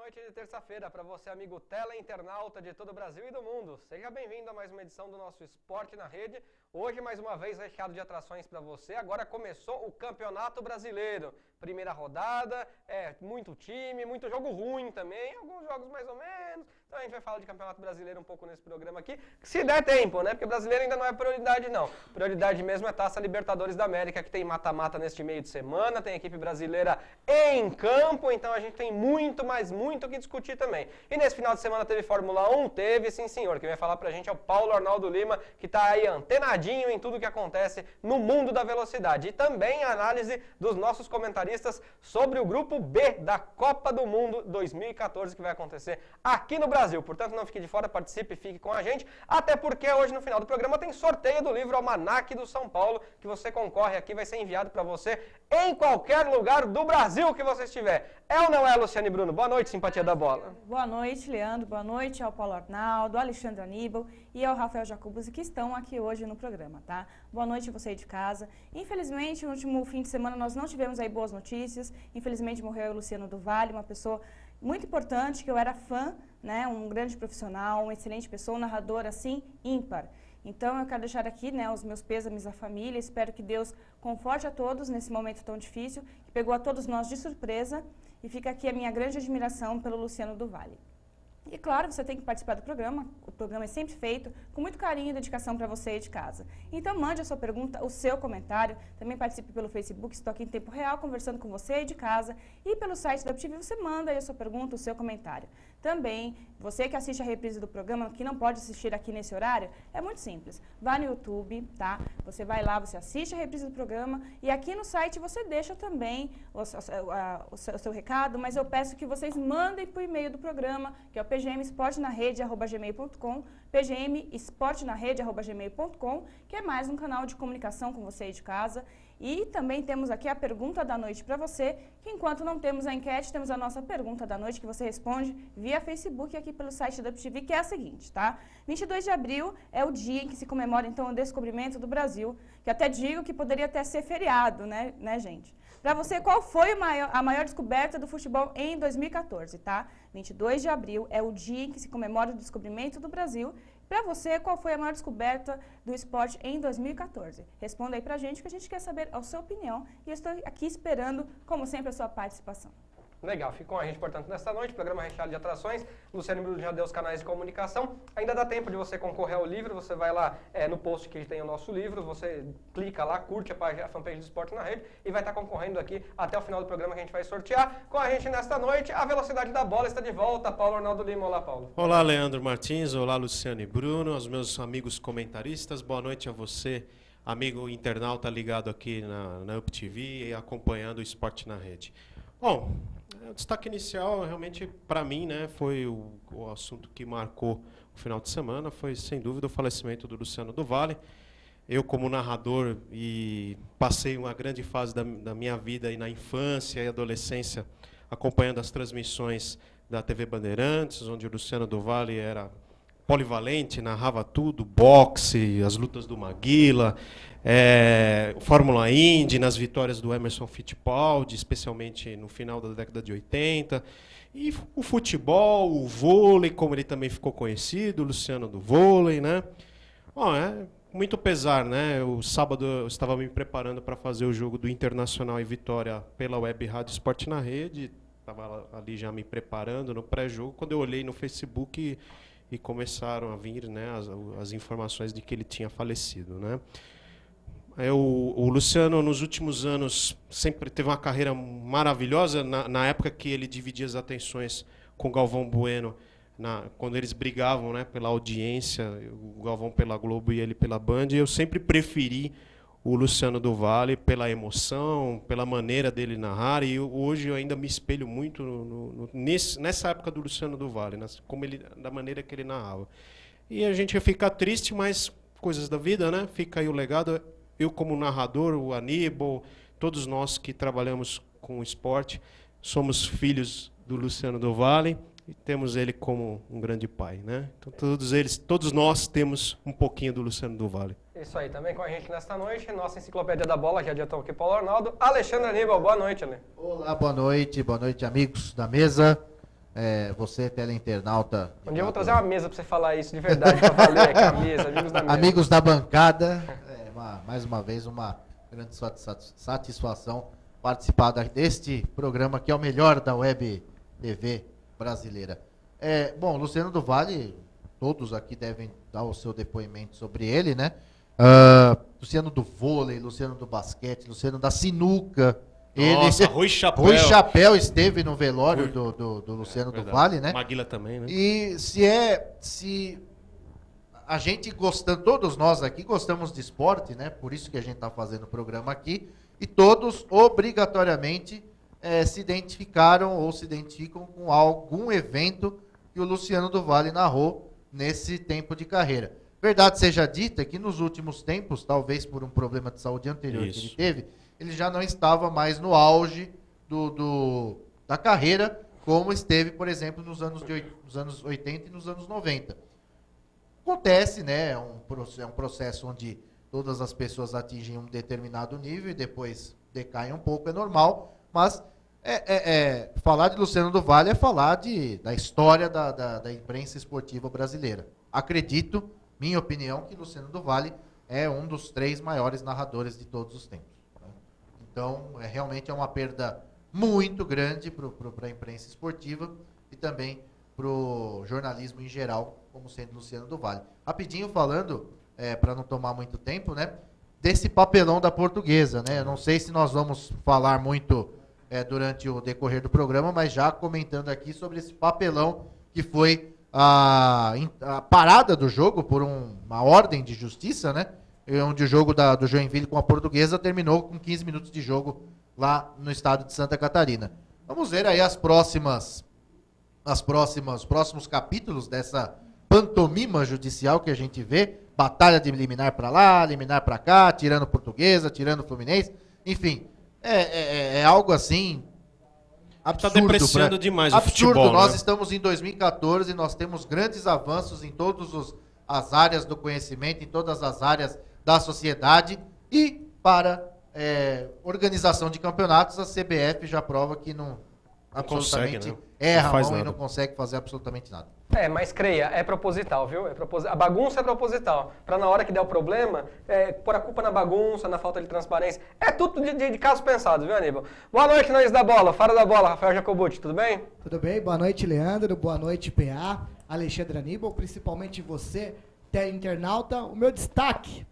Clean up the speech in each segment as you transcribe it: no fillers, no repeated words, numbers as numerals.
noite de terça-feira para você, amigo teleinternauta de todo o Brasil e do mundo. Seja bem-vindo a mais uma edição do nosso Esporte na Rede. Hoje, mais uma vez, recheado de atrações para você. Agora começou o Campeonato Brasileiro. Primeira rodada, muito time, muito jogo ruim também, alguns jogos mais ou menos. Então a gente vai falar de Campeonato Brasileiro um pouco nesse programa aqui, se der tempo, né? Porque brasileiro ainda não é prioridade, não. Prioridade mesmo é Taça Libertadores da América, que tem mata-mata neste meio de semana, tem equipe brasileira em campo, então a gente tem muito, mas muito o que discutir também. E nesse final de semana teve Fórmula 1? Teve, sim senhor. Quem vai falar pra gente é o Paulo Arnaldo Lima, que tá aí antenadinho em tudo que acontece no mundo da velocidade. E também a análise dos nossos comentaristas sobre o Grupo B da Copa do Mundo 2014, que vai acontecer aqui no Brasil. Portanto, não fique de fora, participe, fique com a gente, até porque hoje no final do programa tem sorteio do livro Almanaque do São Paulo, que você concorre aqui, vai ser enviado para você em qualquer lugar do Brasil que você estiver. É ou não é, Luciane Bruno? Boa noite, simpatia da bola. Boa noite, Leandro. Boa noite ao Paulo Arnaldo, ao Alexandre Aníbal e ao Rafael Jacobuzzi, que estão aqui hoje no programa, tá? Boa noite a você aí de casa. Infelizmente, no último fim de semana nós não tivemos aí boas notícias. Infelizmente morreu o Luciano do Vale, uma pessoa muito importante, que eu era fã, né? Um grande profissional, uma excelente pessoa, um narrador assim, ímpar. Então eu quero deixar aqui, né, os meus pêsames à família. Espero que Deus conforte a todos nesse momento tão difícil, que pegou a todos nós de surpresa. E fica aqui a minha grande admiração pelo Luciano do Vale. E claro, você tem que participar do programa. O programa é sempre feito com muito carinho e dedicação para você aí de casa. Então mande a sua pergunta, o seu comentário. Também participe pelo Facebook, estou aqui em tempo real conversando com você aí de casa. E pelo site da UpTV você manda aí a sua pergunta, o seu comentário. Também, você que assiste a reprise do programa, que não pode assistir aqui nesse horário, é muito simples. Vá no YouTube, tá? Você vai lá, você assiste a reprise do programa e aqui no site você deixa também o seu recado, mas eu peço que vocês mandem por e-mail do programa, que é o pgmesportenarede@gmail.com, pgmesportenarede@gmail.com, que é mais um canal de comunicação com você aí de casa. E também temos aqui a pergunta da noite para você, que enquanto não temos a enquete, temos a nossa pergunta da noite, que você responde via Facebook aqui pelo site da UpTV, que é a seguinte, tá? 22 de abril é o dia em que se comemora, então, o descobrimento do Brasil, que até digo que poderia até ser feriado, né gente? Para você, qual foi a maior descoberta do futebol em 2014, tá? 22 de abril é o dia em que se comemora o descobrimento do Brasil. Para você, qual foi a maior descoberta do esporte em 2014? Responda aí pra gente, que a gente quer saber a sua opinião. E eu estou aqui esperando, como sempre, a sua participação. Legal, fica com a gente, portanto, nesta noite, programa recheado de atrações. Luciano Bruno já deu os canais de comunicação. Ainda dá tempo de você concorrer ao livro, você vai lá no post que tem o nosso livro, você clica lá, curte a fanpage do Esporte na Rede e vai estar concorrendo aqui até o final do programa, que a gente vai sortear. Com a gente nesta noite, a Velocidade da Bola está de volta. Paulo Arnaldo Lima. Olá, Paulo. Olá, Leandro Martins. Olá, Luciane Bruno, aos meus amigos comentaristas. Boa noite a você, amigo internauta ligado aqui na UpTV e acompanhando o Esporte na Rede. Bom, o destaque inicial, realmente, para mim, né, foi o assunto que marcou o final de semana, foi, sem dúvida, o falecimento do Luciano do Vale. Eu, como narrador, passei uma grande fase da minha vida na infância e adolescência, acompanhando as transmissões da TV Bandeirantes, onde o Luciano do Vale era polivalente, narrava tudo, boxe, as lutas do Maguila, Fórmula Indy, nas vitórias do Emerson Fittipaldi, especialmente no final da década de 80, e o futebol, o vôlei, como ele também ficou conhecido, o Luciano do Vôlei, né? Bom, muito pesar, né? O sábado eu estava me preparando para fazer o jogo do Internacional e Vitória pela Web Rádio Esporte na Rede, estava ali já me preparando no pré-jogo, quando eu olhei no Facebook e começaram a vir, né, as informações de que ele tinha falecido, né? O Luciano, nos últimos anos, sempre teve uma carreira maravilhosa. Na época que ele dividia as atenções com o Galvão Bueno, quando eles brigavam, né, pela audiência, o Galvão pela Globo e ele pela Band, eu sempre preferi o Luciano do Vale pela emoção, pela maneira dele narrar, e hoje eu ainda me espelho muito nessa época do Luciano do Vale, da maneira que ele narrava. E a gente fica triste, mas coisas da vida, né? Fica aí o legado. Eu, como narrador, o Aníbal, todos nós que trabalhamos com o esporte, somos filhos do Luciano do Vale e temos ele como um grande pai, né? Então todos nós temos um pouquinho do Luciano do Vale. Isso aí, também com a gente nesta noite, nossa enciclopédia da bola, já adiantou aqui, Paulo Arnaldo. Alexandre Aníbal, boa noite, Ale. Olá, boa noite amigos da mesa. você, teleinternauta. Um dia eu vou trazer uma mesa para você falar isso de verdade, para valer aqui a mesa, amigos da mesa. Amigos da bancada, mais uma vez uma grande satisfação participar deste programa que é o melhor da web TV brasileira. Bom, Luciano do Vale, todos aqui devem dar o seu depoimento sobre ele, né? Luciano do vôlei, Luciano do basquete, Luciano da sinuca. Nossa, Rui Chapéu. Rui Chapéu esteve no velório do Luciano do Vale, né? Maguila também, né? E se a gente gostando, todos nós aqui gostamos de esporte, né? Por isso que a gente está fazendo o programa aqui. E todos, obrigatoriamente, se identificaram ou se identificam com algum evento que o Luciano do Vale narrou nesse tempo de carreira. Verdade seja dita que nos últimos tempos, talvez por um problema de saúde anterior que ele teve, ele já não estava mais no auge da carreira, como esteve, por exemplo, nos anos 80 e nos anos 90. Acontece, né? É um processo onde todas as pessoas atingem um determinado nível e depois decaem um pouco, é normal, mas falar de Luciano do Vale é falar da história da imprensa esportiva brasileira. Acredito, minha opinião, que Luciano do Vale é um dos 3 maiores narradores de todos os tempos. Então, realmente é uma perda muito grande para a imprensa esportiva e também para o jornalismo em geral, como sendo Luciano do Vale. Rapidinho falando, para não tomar muito tempo, né, desse papelão da Portuguesa, né? Eu não sei se nós vamos falar muito durante o decorrer do programa, mas já comentando aqui sobre esse papelão que foi a parada do jogo por uma ordem de justiça, né? Onde o jogo do Joinville com a Portuguesa terminou com 15 minutos de jogo lá no estado de Santa Catarina. Vamos ver aí os próximos capítulos dessa pantomima judicial que a gente vê, batalha de liminar para lá, liminar para cá, tirando Portuguesa, tirando Fluminense, enfim, é algo assim absurdo. Está depreciando demais o futebol. Absurdo, nós né? estamos em 2014 e nós temos grandes avanços em todas as áreas do conhecimento, em todas as áreas da sociedade e para organização de campeonatos, a CBF já prova que não absolutamente consegue, né? erra a mão nada. e não consegue fazer absolutamente nada. Mas creia, é proposital, viu? A bagunça é proposital. Para na hora que der o problema, pôr a culpa na bagunça, na falta de transparência. É tudo de casos pensados, viu, Aníbal? Boa noite, nós da bola. Fora da bola, Rafael Jacobucci, tudo bem? Tudo bem? Boa noite, Leandro. Boa noite, PA. Alexandre Aníbal, principalmente você, internauta. O meu destaque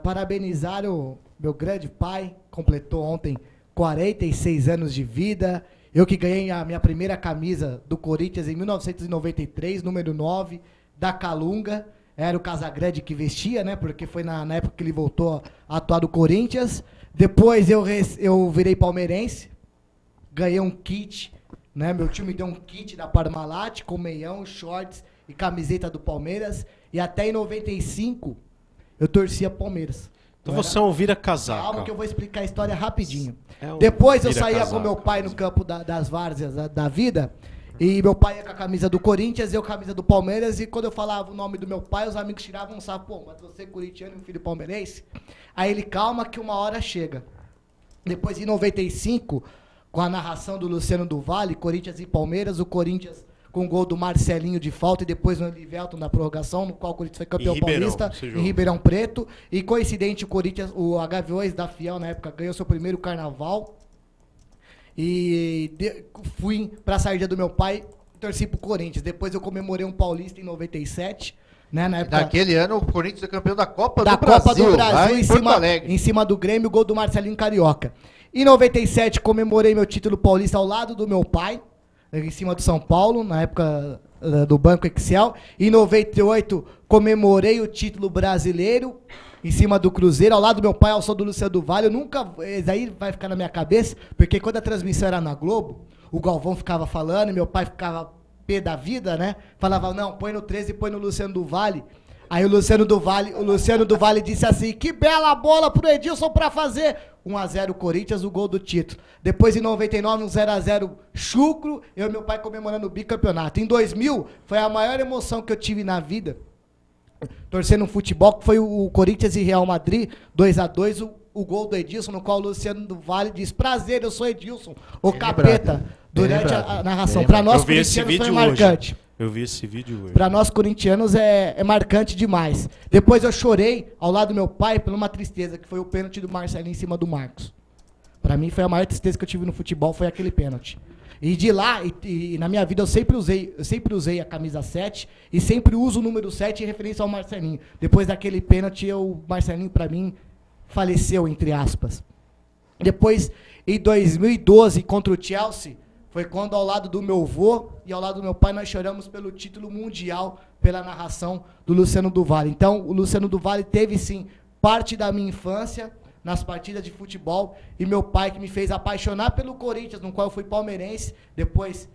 parabenizar o meu grande pai, completou ontem 46 anos de vida. Eu que ganhei a minha primeira camisa do Corinthians em 1993, número 9, da Calunga. Era o Casagrande que vestia, né? Porque foi na época que ele voltou a atuar do Corinthians. Depois eu virei palmeirense, ganhei um kit, né? Meu time deu um kit da Parmalat com meião, shorts e camiseta do Palmeiras. E até em 95 eu torcia Palmeiras. Então você é um vira-casaca. Calma que eu vou explicar a história rapidinho. É um Depois eu saía vira-casaca. com meu pai no campo das várzeas da vida. E meu pai ia com a camisa do Corinthians, eu com a camisa do Palmeiras. E quando eu falava o nome do meu pai, os amigos tiravam um sapo. Pô, mas você é corintiano e um filho palmeirense? Aí ele, calma que uma hora chega. Depois em 95, com a narração do Luciano do Vale, Corinthians e Palmeiras, o Corinthians com o gol do Marcelinho de falta e depois no Elivelton na prorrogação, no qual o Corinthians foi campeão paulista, em Ribeirão Preto. E coincidente, o Corinthians, o Gaviões da Fiel, na época, ganhou seu primeiro carnaval. E fui pra saída do meu pai e torci pro Corinthians. Depois eu comemorei um paulista em 97. Né, na época, Naquele ano, o Corinthians é campeão da Copa da do Brasil. Copa do Brasil lá em Porto Alegre. em cima do Grêmio, gol do Marcelinho Carioca. Em 97, comemorei meu título paulista ao lado do meu pai, em cima do São Paulo, na época do Banco Excel. Em 98, comemorei o título brasileiro, em cima do Cruzeiro, ao lado do meu pai, ao som do Luciano do Vale. Eu nunca, isso aí vai ficar na minha cabeça, porque quando a transmissão era na Globo, o Galvão ficava falando e meu pai ficava pé da vida, né? Falava, não, põe no 13 e põe no Luciano do Vale. Aí o Luciano do Vale disse assim, que bela bola pro Edilson pra fazer 1-0 Corinthians, o gol do título. Depois em 99, um 0-0 chucro, eu e meu pai comemorando o bicampeonato. Em 2000, foi a maior emoção que eu tive na vida, torcendo um futebol, que foi o Corinthians e Real Madrid, 2-2, o gol do Edilson, no qual o Luciano do Vale diz, prazer, eu sou Edilson, o capeta durante lembrado. a narração. Bem Para lembrado. nós Eu vi esse corintianos foi vídeo hoje. marcante. Eu vi esse vídeo hoje. Para nós corintianos é marcante demais. Depois eu chorei ao lado do meu pai por uma tristeza, que foi o pênalti do Marcelinho em cima do Marcos. Para mim foi a maior tristeza que eu tive no futebol, foi aquele pênalti. E de lá, e na minha vida eu sempre usei a camisa 7 e sempre uso o número 7 em referência ao Marcelinho. Depois daquele pênalti, o Marcelinho para mim faleceu, entre aspas. Depois, em 2012, contra o Chelsea, foi quando ao lado do meu avô e ao lado do meu pai nós choramos pelo título mundial, pela narração do Luciano do Vale. Então, o Luciano do Vale teve, sim, parte da minha infância nas partidas de futebol, e meu pai que me fez apaixonar pelo Corinthians, no qual eu fui palmeirense, depois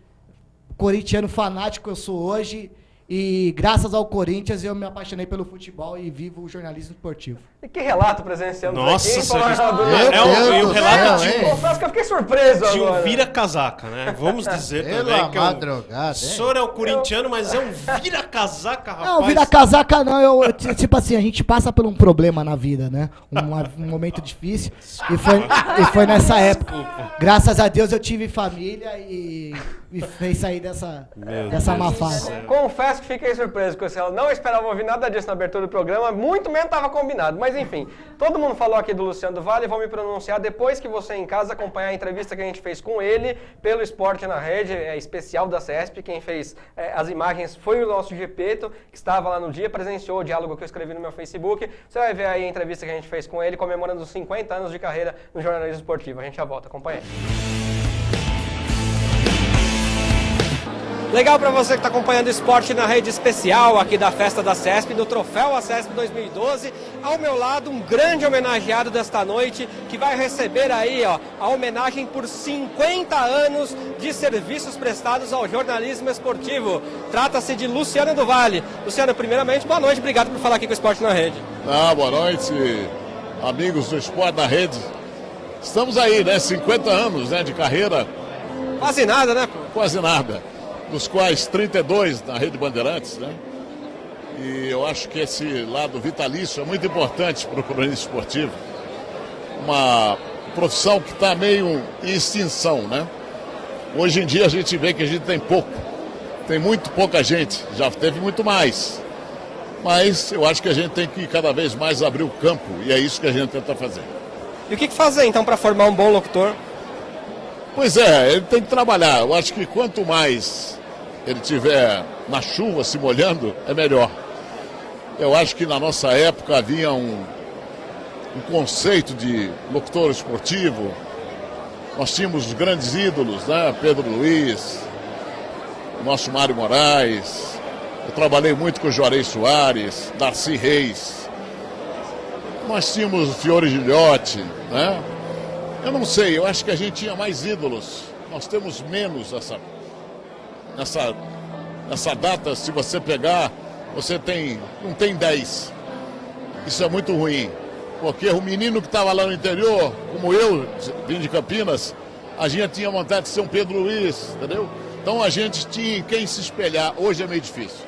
corintiano fanático eu sou hoje, e graças ao Corinthians eu me apaixonei pelo futebol e vivo o jornalismo esportivo. E que relato presenciamos Nossa, aqui, hein, senhora, Paulo Meu Arnaldo? Deus e o do relato céu, de hein? Confesso que eu fiquei surpreso de um agora. vira-casaca, né? Vamos dizer Pela também que madrugada, o senhor é um corintiano, mas é um vira-casaca, rapaz. Não, vira casaca não, tipo assim, a gente passa por um problema na vida, né? Um momento difícil, e foi nessa época. Graças a Deus eu tive família e fez sair dessa má fase. Confesso que fiquei surpreso com esse relato. Não esperava ouvir nada disso na abertura do programa, muito menos estava combinado. Mas enfim, todo mundo falou aqui do Luciano do Vale, vou me pronunciar depois que você em casa acompanhar a entrevista que a gente fez com ele pelo Esporte na Rede, especial da CESP. Quem fez as imagens foi o nosso Gepeto, que estava lá no dia, presenciou o diálogo que eu escrevi no meu Facebook. Você vai ver aí a entrevista que a gente fez com ele, comemorando os 50 anos de carreira no jornalismo esportivo. A gente já volta, acompanha aí. Legal para você que está acompanhando o Esporte na Rede especial aqui da festa da CESP, do Troféu ACESP 2012. Ao meu lado, um grande homenageado desta noite, que vai receber aí a homenagem por 50 anos de serviços prestados ao jornalismo esportivo. Trata-se de Luciano do Vale. Luciano, primeiramente, boa noite, obrigado por falar aqui com o Esporte na Rede. Boa noite, amigos do Esporte na Rede. Estamos aí, né? 50 anos, né, de carreira. Quase nada, né? Quase nada. Dos quais 32 na Rede Bandeirantes, né? E eu acho que esse lado vitalício é muito importante para o jornalismo esportivo. Uma profissão que está meio em extinção, né? Hoje em dia a gente vê que a gente tem pouco. Tem muito pouca gente, já teve muito mais. Mas eu acho que a gente tem que cada vez mais abrir o campo, e é isso que a gente tenta fazer. E o que fazer então para formar um bom locutor? Pois é, ele tem que trabalhar. Eu acho que quanto mais ele tiver na chuva, se molhando, é melhor. Eu acho que na nossa época havia um conceito de locutor esportivo. Nós tínhamos grandes ídolos, né? Pedro Luiz, o nosso Mário Moraes. Eu trabalhei muito com o Juarez Soares, Darcy Reis. Nós tínhamos o Fiore Gilhote, né? Eu não sei, eu acho que a gente tinha mais ídolos. Nós temos menos nessa data. Se você pegar, você não tem 10. Isso é muito ruim. Porque o menino que estava lá no interior, como eu, vim de Campinas, a gente tinha vontade de ser um Pedro Luiz, entendeu? Então a gente tinha em quem se espelhar. Hoje é meio difícil.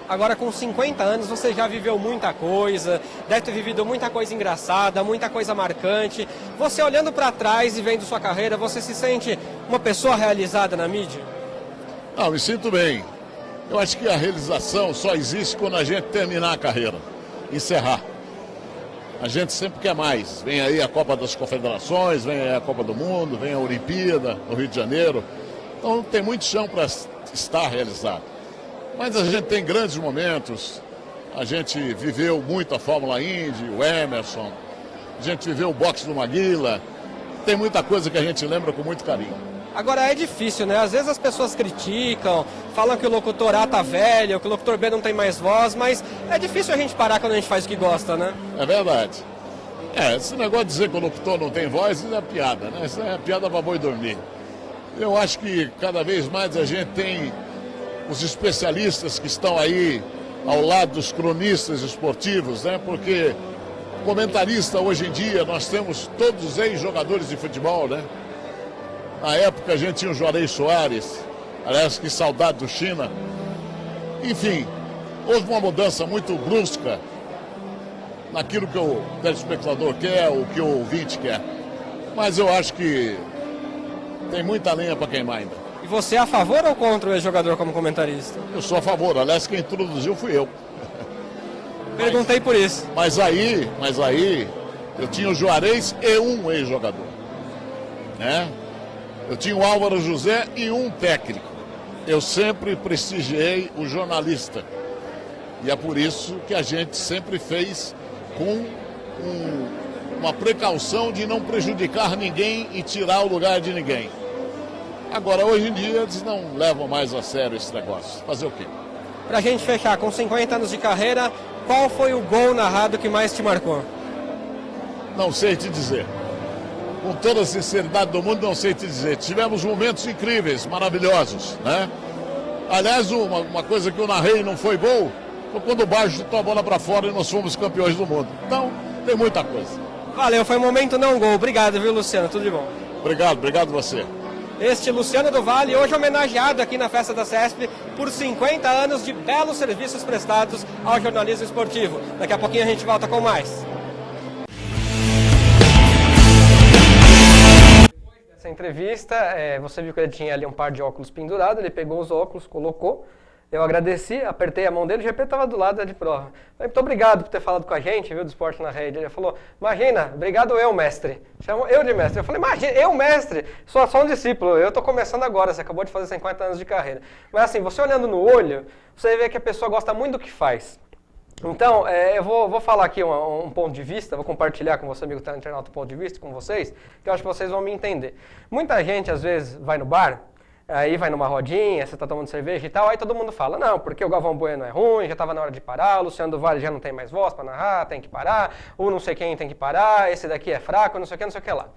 Agora, com 50 anos, você já viveu muita coisa, deve ter vivido muita coisa engraçada, muita coisa marcante. Você olhando para trás e vendo sua carreira, você se sente uma pessoa realizada na mídia? Não, me sinto bem. Eu acho que a realização só existe quando a gente terminar a carreira, encerrar. A gente sempre quer mais. Vem aí a Copa das Confederações, vem aí a Copa do Mundo, vem a Olimpíada, no Rio de Janeiro. Então tem muito chão para estar realizado. Mas a gente tem grandes momentos. A gente viveu muito a Fórmula Indy, o Emerson. A gente viveu o boxe do Maguila. Tem muita coisa que a gente lembra com muito carinho. Agora é difícil, né? Às vezes as pessoas criticam, falam que o locutor A tá velho, que o locutor B não tem mais voz, mas é difícil a gente parar quando a gente faz o que gosta, né? É verdade. Esse negócio de dizer que o locutor não tem voz, isso é piada, né? Isso é piada para boi dormir. Eu acho que cada vez mais a gente tem os especialistas que estão aí ao lado dos cronistas esportivos, né? Porque comentarista hoje em dia, nós temos todos os ex-jogadores de futebol, né? Na época a gente tinha o Juarez Soares, aliás, que saudade do China. Enfim, houve uma mudança muito brusca naquilo que o telespectador quer, o que o ouvinte quer. Mas eu acho que tem muita lenha para queimar ainda. E você é a favor ou contra o ex-jogador como comentarista? Eu sou a favor, aliás, quem introduziu fui eu. Perguntei por isso. Mas aí, eu tinha o Juarez e um ex-jogador, né? Eu tinha o Álvaro José e um técnico. Eu sempre prestigiei o jornalista. E é por isso que a gente sempre fez com uma precaução de não prejudicar ninguém e tirar o lugar de ninguém. Agora, hoje em dia, eles não levam mais a sério esse negócio. Fazer o quê? Pra gente fechar, com 50 anos de carreira, qual foi o gol narrado que mais te marcou? Não sei te dizer. Com toda a sinceridade do mundo, não sei te dizer. Tivemos momentos incríveis, maravilhosos, né? Aliás, uma coisa que eu narrei e não foi gol, foi quando o Baggio chutou a bola para fora e nós fomos campeões do mundo. Então, tem muita coisa. Valeu, foi um momento não gol. Obrigado, viu, Luciano? Tudo de bom. Obrigado você. Este Luciano do Vale, hoje homenageado aqui na festa da CESP por 50 anos de belos serviços prestados ao jornalismo esportivo. Daqui a pouquinho a gente volta com mais. Essa entrevista, você viu que ele tinha ali um par de óculos pendurado, ele pegou os óculos, colocou. Eu agradeci, apertei a mão dele, o GP estava do lado de prova. Muito obrigado por ter falado com a gente, viu, do Esporte na Rede. Ele falou, imagina, obrigado eu, mestre. Chamou eu de mestre. Eu falei, imagina, eu, mestre, sou só um discípulo, eu estou começando agora, você acabou de fazer 50 anos de carreira. Mas assim, você olhando no olho, você vê que a pessoa gosta muito do que faz. Então, eu vou falar aqui um ponto de vista, vou compartilhar com você, amigo internauta, um ponto de vista com vocês, que eu acho que vocês vão me entender. Muita gente, às vezes, vai no bar, aí vai numa rodinha, você tá tomando cerveja e tal, aí todo mundo fala, não, porque o Galvão Bueno é ruim, já estava na hora de parar, o Luciano do Vale já não tem mais voz para narrar, tem que parar, o não sei quem tem que parar, esse daqui é fraco, não sei o que lá.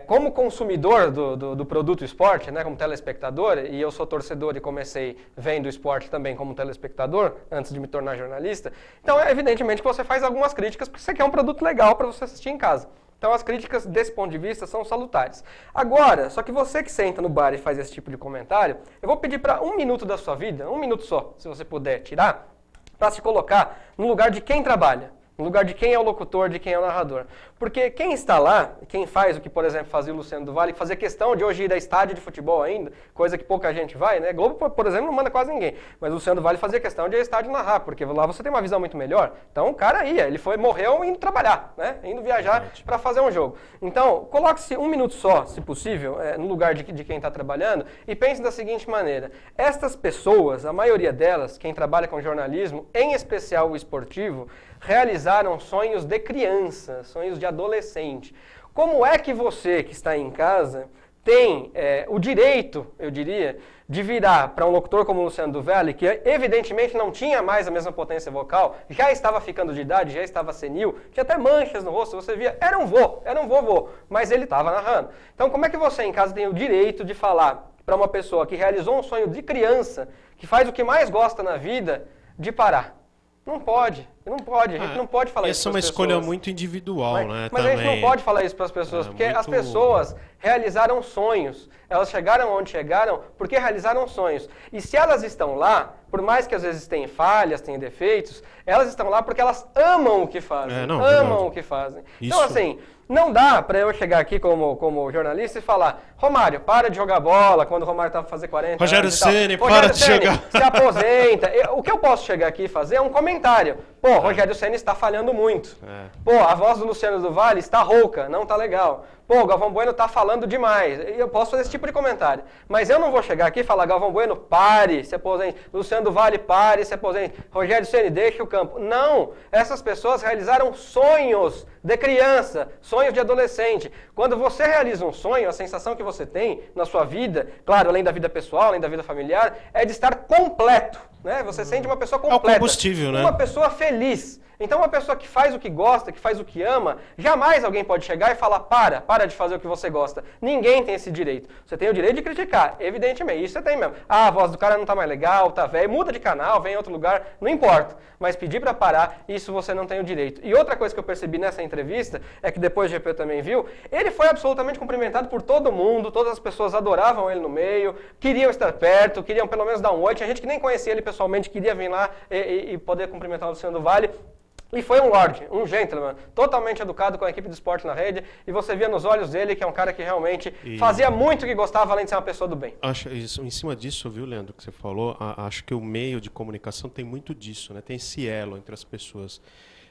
Como consumidor do produto esporte, né, como telespectador, e eu sou torcedor e comecei vendo o esporte também como telespectador, antes de me tornar jornalista, então evidentemente que você faz algumas críticas porque você quer um produto legal para você assistir em casa. Então as críticas desse ponto de vista são salutares. Agora, só que você que senta no bar e faz esse tipo de comentário, eu vou pedir para 1 minuto da sua vida, 1 minuto só, se você puder tirar, para se colocar no lugar de quem trabalha. No lugar de quem é o locutor, de quem é o narrador. Porque quem está lá, quem faz o que, por exemplo, fazia o Luciano do Vale, que fazia questão de hoje ir a estádio de futebol ainda, coisa que pouca gente vai, né? Globo, por exemplo, não manda quase ninguém. Mas o Luciano do Vale fazia questão de ir a estádio narrar, porque lá você tem uma visão muito melhor. Então o cara ia, ele morreu indo trabalhar, né? Indo viajar para fazer um jogo. Então, coloque-se 1 minuto só, se possível, no lugar de quem está trabalhando e pense da seguinte maneira. Estas pessoas, a maioria delas, quem trabalha com jornalismo, em especial o esportivo, realizaram sonhos de criança, sonhos de adolescente. Como é que você, que está em casa, tem o direito, eu diria, de virar para um locutor como o Luciano do Vale, que evidentemente não tinha mais a mesma potência vocal, já estava ficando de idade, já estava senil, tinha até manchas no rosto, você via, era um vovô, mas ele estava narrando. Então como é que você em casa tem o direito de falar para uma pessoa que realizou um sonho de criança, que faz o que mais gosta na vida, de parar? Não pode, a gente não pode falar isso para as pessoas. Essa é uma escolha muito individual, né? Mas a gente não pode falar isso para as pessoas, porque as pessoas realizaram sonhos. Elas chegaram onde chegaram porque realizaram sonhos. E se elas estão lá, por mais que às vezes tenham falhas, tenham defeitos, elas estão lá porque elas amam o que fazem. Amam o que fazem. Então, assim, não dá para eu chegar aqui como jornalista e falar, Romário, para de jogar bola, quando o Romário estava fazendo fazer 40 Rogério anos Ceni, para de jogar. Se aposenta. O que eu posso chegar aqui e fazer é um comentário. Pô, Rogério Ceni está falhando muito. Pô, a voz do Luciano do Vale está rouca, não está legal. Pô, o Galvão Bueno está falando demais. Eu posso fazer esse tipo de comentário. Mas eu não vou chegar aqui e falar, Galvão Bueno, pare, se aposente. Luciano do Vale, pare, se aposente. Rogério Ceni, deixe o campo. Não! Essas pessoas realizaram sonhos de criança, sonhos de adolescente. Quando você realiza um sonho, a sensação que você tem na sua vida, claro, além da vida pessoal, além da vida familiar, é de estar completo. Né? Você sente uma pessoa completa. É o combustível, né? Uma pessoa feliz. Então uma pessoa que faz o que gosta, que faz o que ama, jamais alguém pode chegar e falar, para de fazer o que você gosta. Ninguém tem esse direito. Você tem o direito de criticar, evidentemente, isso você tem mesmo. Ah, a voz do cara não tá mais legal, tá velho, muda de canal, vem em outro lugar, não importa. Mas pedir para parar, isso você não tem o direito. E outra coisa que eu percebi nessa entrevista, é que depois o GP também viu, ele foi absolutamente cumprimentado por todo mundo, todas as pessoas adoravam ele no meio, queriam estar perto, queriam pelo menos dar um oi, tinha gente que nem conhecia ele pessoalmente, queria vir lá e poder cumprimentar o Luciano do Vale. E foi um lorde, um gentleman, totalmente educado com a equipe do Esporte na Rede, e você via nos olhos dele que é um cara que realmente fazia muito o que gostava, além de ser uma pessoa do bem. Acho isso, em cima disso, viu, Leandro, que você falou, acho que o meio de comunicação tem muito disso, né? Tem esse elo entre as pessoas.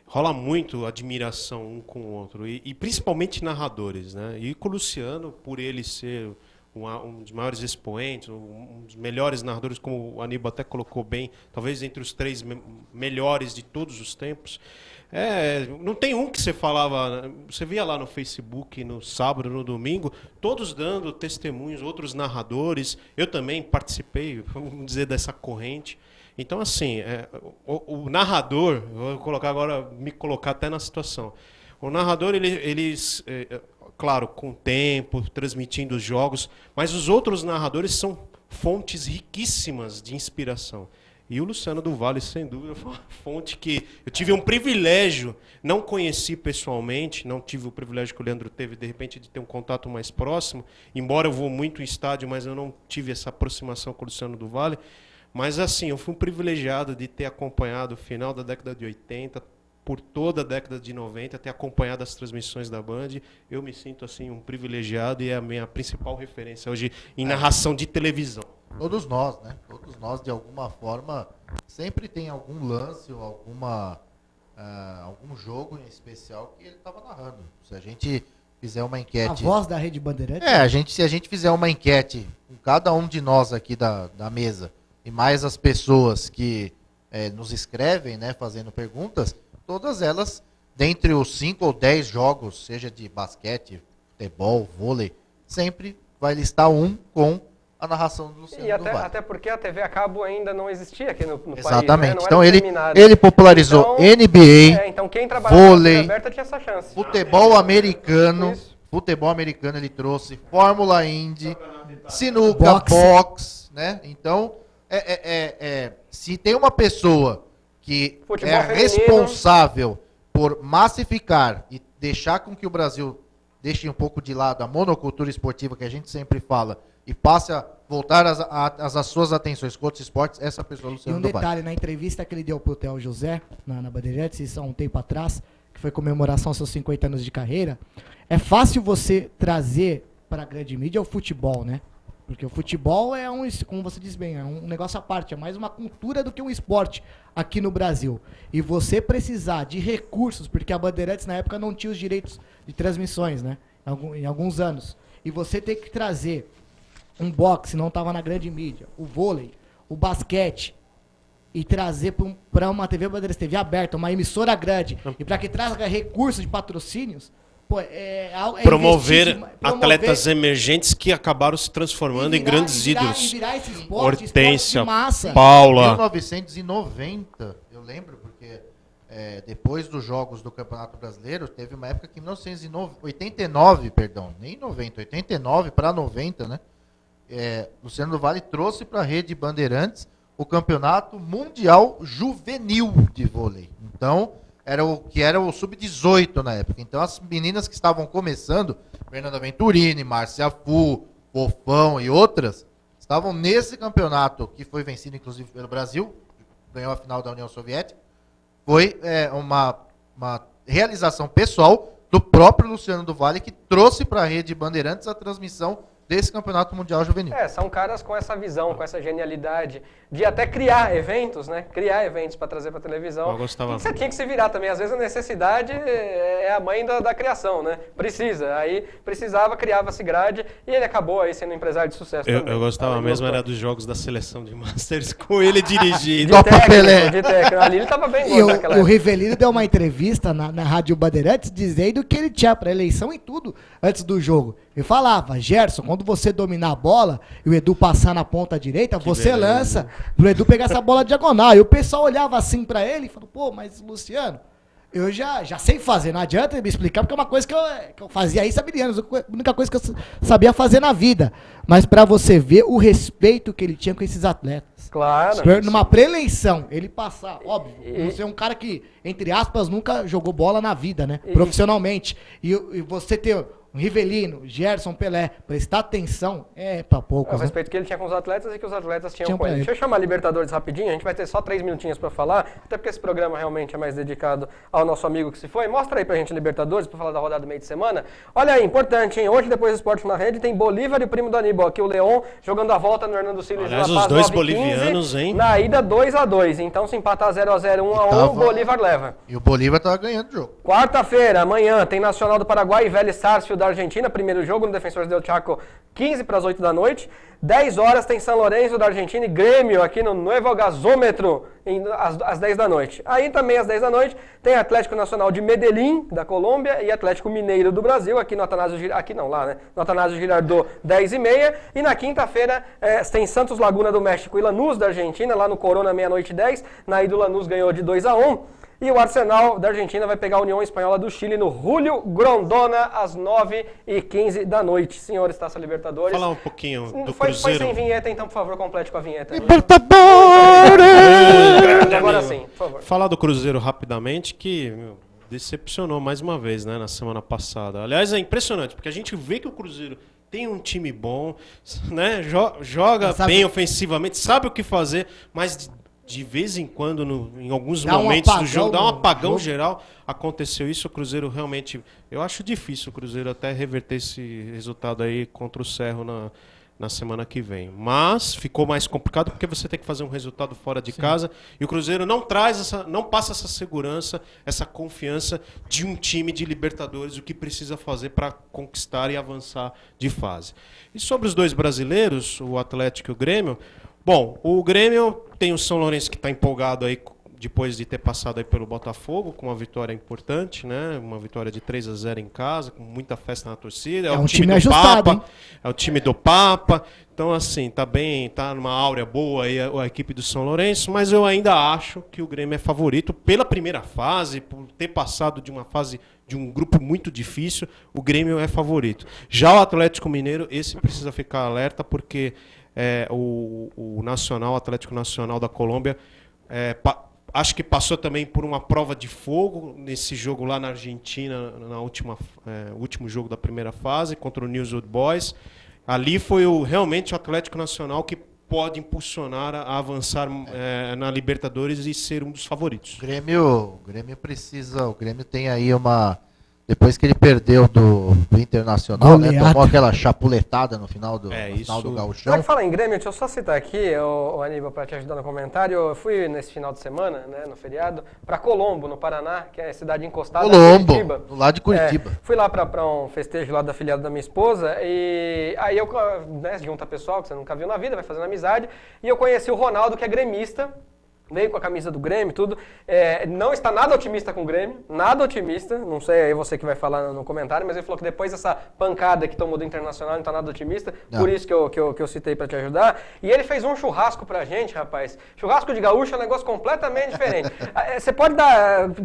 Rola muito admiração um com o outro, e principalmente narradores, né? E com o Luciano, por ele ser um dos maiores expoentes, um dos melhores narradores, como o Aníbal até colocou bem, talvez entre os 3 melhores de todos os tempos. Não tem um que você falava, você via lá no Facebook, no sábado, no domingo, todos dando testemunhos, outros narradores. Eu também participei, vamos dizer, dessa corrente. Então, assim, o narrador, vou colocar agora, me colocar até na situação. O narrador, claro, com o tempo, transmitindo os jogos, mas os outros narradores são fontes riquíssimas de inspiração. E o Luciano do Vale, sem dúvida, foi uma fonte que eu tive um privilégio, não conheci pessoalmente, não tive o privilégio que o Leandro teve, de repente, de ter um contato mais próximo, embora eu vou muito em estádio, mas eu não tive essa aproximação com o Luciano do Vale. Mas, assim, eu fui um privilegiado de ter acompanhado o final da década de 80, por toda a década de 90, ter acompanhado as transmissões da Band. Eu me sinto assim um privilegiado e é a minha principal referência hoje em narração de televisão. Todos nós, né? Todos nós, de alguma forma, sempre tem algum lance ou algum jogo em especial que ele estava narrando. Se a gente fizer uma enquete... A voz da Rede Bandeirantes? Se a gente fizer uma enquete com cada um de nós aqui da mesa e mais as pessoas que nos escrevem, né, fazendo perguntas, todas elas, dentre os 5 ou 10 jogos, seja de basquete, futebol, vôlei, sempre vai listar um com a narração do Luciano do Vale. Até porque a TV a cabo ainda não existia aqui no país. Exatamente. Né? Então ele popularizou NBA, então quem trabalhava vôlei, na TV aberta tinha essa chance. futebol americano ele trouxe, Fórmula Indy, sinuca, boxe, né? Então, se tem uma pessoa que Futebol é feminino, responsável por massificar e deixar com que o Brasil deixe um pouco de lado a monocultura esportiva que a gente sempre fala e passe a voltar as suas atenções com outros esportes, essa pessoa é o Luciano do Vale. E um detalhe, na entrevista que ele deu pro Theo José, na Bandeirantes, isso há um tempo atrás, que foi comemoração aos seus 50 anos de carreira, é fácil você trazer para a grande mídia o futebol, né? Porque o futebol é como você diz bem, é um negócio à parte, é mais uma cultura do que um esporte aqui no Brasil. E você precisar de recursos, porque a Bandeirantes na época não tinha os direitos de transmissões, né? Em alguns anos. E você tem que trazer um boxe, não estava na grande mídia, o vôlei, o basquete, e trazer para uma TV Bandeirantes, TV aberta, uma emissora grande, e para que traga recursos de patrocínios, promover atletas emergentes que acabaram se transformando em grandes ídolos. Virar esse esporte, Hortência, esporte de massa. Paula. 1990, eu lembro, porque depois dos jogos do Campeonato Brasileiro, teve uma época que em 1989, nem 90, 89 para 90, né? Luciano do Vale trouxe para a Rede Bandeirantes o Campeonato Mundial Juvenil de Vôlei. Então, era o Sub-18 na época. Então, as meninas que estavam começando, Fernanda Venturini, Márcia Fu, Fofão e outras, estavam nesse campeonato, que foi vencido, inclusive, pelo Brasil, ganhou a final da União Soviética. Foi uma realização pessoal do próprio Luciano do Vale, que trouxe para a Rede Bandeirantes a transmissão desse Campeonato Mundial Juvenil. São caras com essa visão, com essa genialidade de até criar eventos, né? Criar eventos para trazer para televisão. Eu gostava. Você tinha que se virar também. Às vezes a necessidade é a mãe da criação, né? Criava-se grade e ele acabou aí sendo um empresário de sucesso também. Eu gostava mesmo, era dos jogos da seleção de Masters com ele dirigindo. De técnico. Ali ele tava bem bom naquela época. O Rivelino deu uma entrevista na Rádio Bandeirantes dizendo que ele tinha para eleição e tudo antes do jogo. Ele falava, Gerson, quando você dominar a bola e o Edu passar na ponta direita, você lança pro Edu pegar essa bola diagonal. E o pessoal olhava assim pra ele e falou, pô, mas Luciano, eu já sei fazer, não adianta ele me explicar, porque é uma coisa que eu fazia aí, sabe, anos, a única coisa que eu sabia fazer na vida. Mas pra você ver o respeito que ele tinha com esses atletas. Claro. Numa pré-eleição, ele passar, óbvio, você é um cara que, entre aspas, nunca jogou bola na vida, né, profissionalmente. E você ter um Rivelino, Gerson, Pelé, prestar atenção é pra poucos. O Né? respeito que ele tinha com os atletas e que os atletas tinham Tinham com ele. pra ele. Deixa eu chamar a Libertadores rapidinho, a gente vai ter só 3 minutinhos para falar, até porque esse programa realmente é mais dedicado ao nosso amigo que se foi. Mostra aí pra gente a Libertadores, para falar da rodada do meio de semana. Olha aí, importante, hein? Hoje, depois do Esporte na Rede, tem Bolívar e o primo do Aníbal, aqui o Leon, jogando a volta no Hernando Siles de La Aliás, Paz, os dois 9h15, bolivianos, hein? Na ida 2-2, então se empatar 0-0, 1-1, o Bolívar leva. E o Bolívar tava ganhando o jogo. Quarta-feira, amanhã, tem Nacional do Paraguai e Vélez Sarsfield da Argentina, primeiro jogo no Defensores del Chaco, 15:08 da noite. 10 horas tem São Lourenço da Argentina e Grêmio aqui no Nuevo Gasômetro, às 10 da noite. Aí também às 10 da noite tem Atlético Nacional de Medellín, da Colômbia, e Atlético Mineiro do Brasil, aqui no Atanásio Girardot, aqui não, lá, né? No Atanásio Girardot, 10h30. E na quinta-feira tem Santos Laguna do México e Lanús da Argentina, lá no Corona, meia-noite 10. Na ida o Lanús ganhou de 2-1. E o Arsenal da Argentina vai pegar a União Espanhola do Chile no Julio Grondona, às 9h15 da noite. Senhores, Taça Libertadores. Falar um pouquinho do Foi Cruzeiro. sem vinheta, então, por favor, complete com a vinheta. Libertadores! Agora sim, por favor. Falar do Cruzeiro rapidamente, que decepcionou mais uma vez, né, na semana passada. Aliás, é impressionante, porque a gente vê que o Cruzeiro tem um time bom, né, joga bem ofensivamente, sabe o que fazer, mas de vez em quando, em alguns momentos do jogo, dá um apagão geral. Aconteceu isso, o Cruzeiro realmente... Eu acho difícil o Cruzeiro até reverter esse resultado aí contra o Cerro na semana que vem. Mas ficou mais complicado porque você tem que fazer um resultado fora de casa e o Cruzeiro não passa essa segurança, essa confiança de um time de Libertadores, o que precisa fazer para conquistar e avançar de fase. E sobre os dois brasileiros, o Atlético e o Grêmio... Bom, o Grêmio tem o São Lourenço que está empolgado aí depois de ter passado aí pelo Botafogo, com uma vitória importante, né? Uma vitória de 3-0 em casa, com muita festa na torcida. É um time ajustado, Papa, hein? é o time do Papa. Então, assim, tá numa áurea boa aí a equipe do São Lourenço, mas eu ainda acho que o Grêmio é favorito pela primeira fase, por ter passado de uma fase de um grupo muito difícil, o Grêmio é favorito. Já o Atlético Mineiro, esse precisa ficar alerta, porque o Atlético Nacional da Colômbia, acho que passou também por uma prova de fogo nesse jogo lá na Argentina, último jogo da primeira fase, contra o Newell's Old Boys. Ali foi realmente o Atlético Nacional que pode impulsionar a avançar na Libertadores e ser um dos favoritos. O Grêmio tem aí depois que ele perdeu do Internacional, né, tomou aquela chapuletada no final do Gauchão. Já que fala em Grêmio, deixa eu só citar aqui, o Aníbal, para te ajudar no comentário. Eu fui nesse final de semana, né, no feriado, para Colombo, no Paraná, que é a cidade encostada Colombo, de Curitiba. do lado de Curitiba. Fui lá para um festejo lá da afilhada da minha esposa, e aí eu, né, junta pessoal que você nunca viu na vida, vai fazendo amizade, e eu conheci o Ronaldo, que é gremista. Veio com a camisa do Grêmio e tudo. Não está nada otimista com o Grêmio. Nada otimista. Não sei aí você que vai falar no comentário, mas ele falou que depois dessa pancada que tomou do Internacional, não está nada otimista. Não. Por isso que eu citei para te ajudar. E ele fez um churrasco pra gente, rapaz. Churrasco de gaúcho é um negócio completamente diferente. Você pode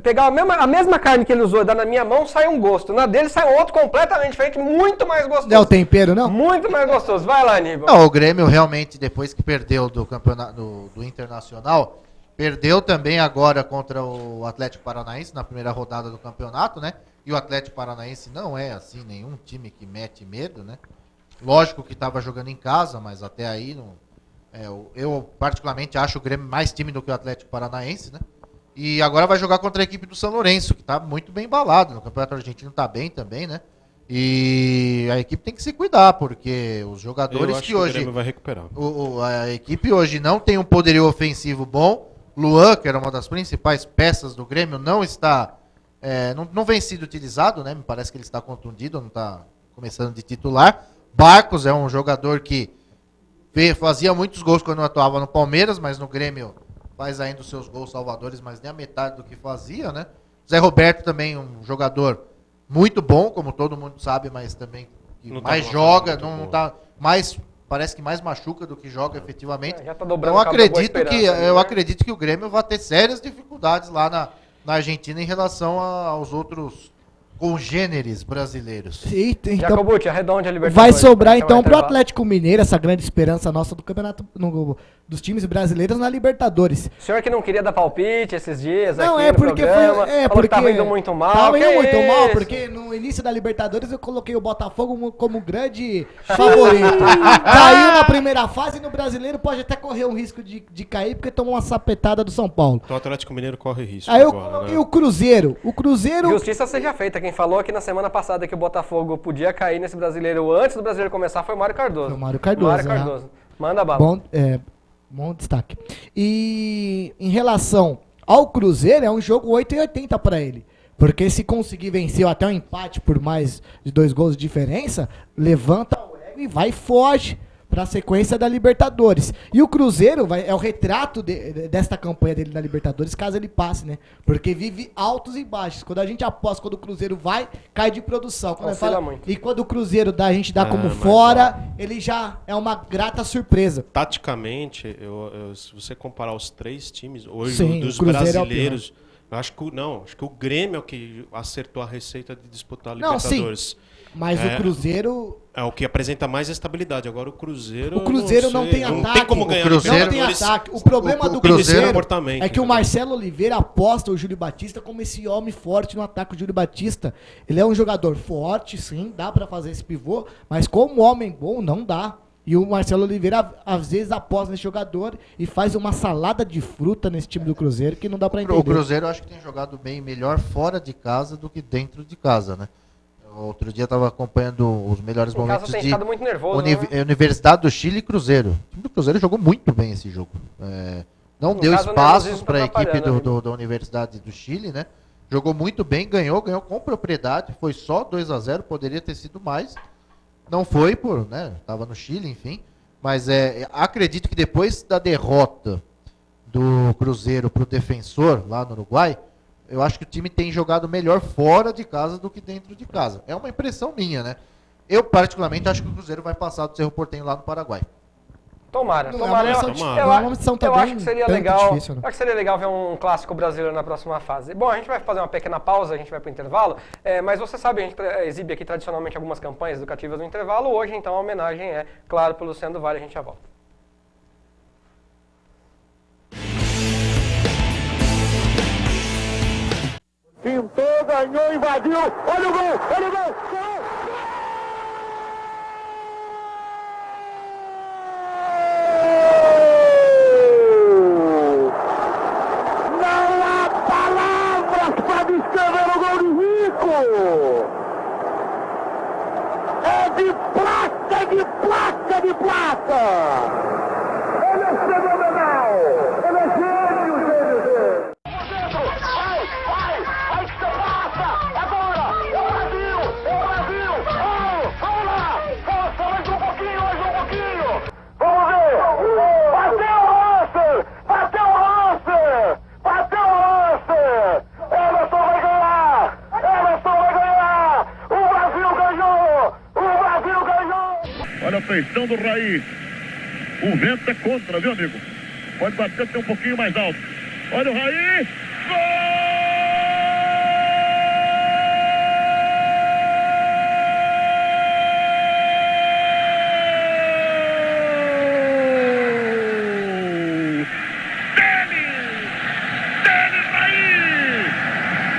pegar a mesma carne que ele usou, dar na minha mão, sai um gosto. Na dele sai um outro completamente diferente, muito mais gostoso. Não é o tempero, não? Muito mais gostoso. Vai lá, Aníbal. Não, o Grêmio realmente, depois que perdeu do campeonato do Internacional... Perdeu também agora contra o Atlético Paranaense na primeira rodada do campeonato, né? E o Atlético Paranaense não é, assim, nenhum time que mete medo, né? Lógico que estava jogando em casa, mas até aí não... eu particularmente acho o Grêmio mais time do que o Atlético Paranaense, né? E agora vai jogar contra a equipe do São Lourenço, que está muito bem embalado. No Campeonato Argentino está bem também, né? E a equipe tem que se cuidar, porque os jogadores que hoje... o Grêmio vai recuperar. A equipe hoje não tem um poderio ofensivo bom. Luan, que era uma das principais peças do Grêmio, não está... não vem sido utilizado, né? Me parece que ele está contundido, não está começando de titular. Barcos é um jogador que fazia muitos gols quando atuava no Palmeiras, mas no Grêmio faz ainda os seus gols salvadores, mas nem a metade do que fazia, né? Zé Roberto também um jogador muito bom, como todo mundo sabe, mas também que mais joga, não tá mais... Parece que mais machuca do que joga efetivamente. Já tá dobrando eu acredito que o Grêmio vai ter sérias dificuldades lá na Argentina em relação aos outros congêneres brasileiros. Então, Jacobucci, arredonde a Libertadores. vai sobrar Vai então pro intervalo. Atlético Mineiro, essa grande esperança nossa do campeonato, dos times brasileiros na Libertadores. O senhor que não queria dar palpite esses dias Não, aqui é no porque programa, foi. É, falou porque que tava indo muito mal. Tava que indo muito mal, isso? porque no início da Libertadores eu coloquei o Botafogo como grande favorito. Caiu na primeira fase e no brasileiro pode até correr um risco de cair, porque tomou uma sapetada do São Paulo. Então o Atlético Mineiro corre risco Aí eu agora, coloquei né? o Cruzeiro. O Cruzeiro. Justiça seja feita. Quem falou aqui na semana passada que o Botafogo podia cair nesse brasileiro antes do brasileiro começar foi o Mário Cardoso. Foi o Mário Cardoso, né? Manda bala. Bom destaque. E em relação ao Cruzeiro, é um jogo 8,80 para ele. Porque se conseguir vencer até um empate por mais de 2 gols de diferença, levanta o ego e vai e foge para a sequência da Libertadores. E o Cruzeiro é o retrato desta campanha dele na Libertadores, caso ele passe, né? Porque vive altos e baixos. Quando a gente aposta, quando o Cruzeiro vai, cai de produção. Quando Oscila muito. E quando o Cruzeiro a gente dá como mas, fora, ele já é uma grata surpresa. Taticamente, se você comparar os 3 times, hoje Sim, dos o Cruzeiro é o brasileiros, eu acho que o Grêmio é o que acertou a receita de disputar a Não, Libertadores. Mas o Cruzeiro... É o que apresenta mais estabilidade. Agora o Cruzeiro. O Cruzeiro não tem Não ataque. tem como ganhar O Cruzeiro- Não tem Libertadores. ataque. O problema do Cruzeiro- Cruzeiro é que o Marcelo Oliveira aposta o Júlio Batista como esse homem forte no ataque. O Júlio Batista, ele é um jogador forte, sim, dá pra fazer esse pivô, mas como homem bom, não dá. E o Marcelo Oliveira, às vezes, aposta nesse jogador e faz uma salada de fruta nesse time do Cruzeiro que não dá pra entender. O Cruzeiro eu acho que tem jogado bem melhor fora de casa do que dentro de casa, né? Outro dia eu estava acompanhando os melhores Em casa momentos tem de ficado muito nervoso, né? Universidade do Chile e Cruzeiro. O time do Cruzeiro jogou muito bem esse jogo. Não Em deu casa, o espaços nervosismo para a tá equipe atrapalhando, da Universidade do Chile, né? Jogou muito bem, ganhou com propriedade. Foi só 2-0, poderia ter sido mais. Não foi, tava no Chile, enfim. Mas acredito que depois da derrota do Cruzeiro para o Defensor, lá no Uruguai, eu acho que o time tem jogado melhor fora de casa do que dentro de casa. É uma impressão minha, né? Eu, particularmente, acho que o Cruzeiro vai passar do Cerro Porteño lá no Paraguai. Tomara. Não é uma missão Eu também acho que seria tanto legal. difícil, né? Acho que seria legal ver um clássico brasileiro na próxima fase. Bom, a gente vai fazer uma pequena pausa, a gente vai pro intervalo. Mas você sabe, a gente exibe aqui tradicionalmente algumas campanhas educativas no intervalo. Hoje, então, a homenagem é, claro, pelo Luciano do Vale. A gente já volta. Pintou, ganhou, invadiu. Olha o gol! Olha o gol! Não há palavras para descrever o gol de Rico! É de placa, de placa, de placa! Ele é fenomenal! Ele é gênio, gênio, gênio! Vai, que você passa! Agora! É o Brasil! Vamos lá! Força, mais um pouquinho! Vamos ver! Bateu o lance! Emerson vai ganhar! O Brasil ganhou! Olha a feição do Raí. O vento é contra, viu, amigo? Pode bater até um pouquinho mais alto. Olha o Raí. Gol! Dele Raí!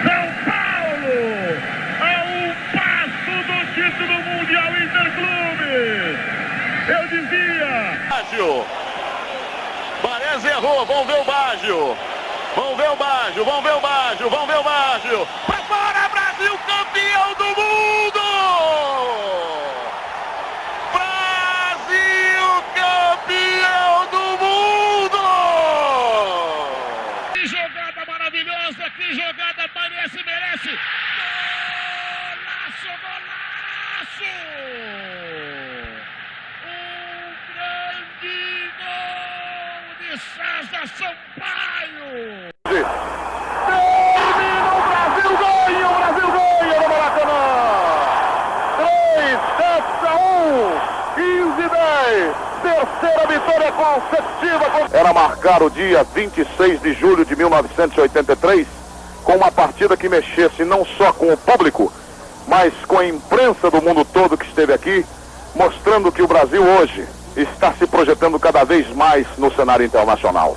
São Paulo! A um passo do título mundial Interclubes! Eu dizia! Baggio. Baresi errou, vamos ver o Baggio. Pra fora, Brasil, campeão do mundo! Brasil, campeão do mundo! Que jogada maravilhosa, que jogada merece! Golaço! Grande gol de César Sampaio! Termina o Brasil ganha no Maracanã! 3-1, 15-10, terceira vitória consecutiva. Era marcar o dia 26 de julho de 1983 com uma partida que mexesse não só com o público, mas com a imprensa do mundo todo que esteve aqui, mostrando que o Brasil hoje está se projetando cada vez mais no cenário internacional.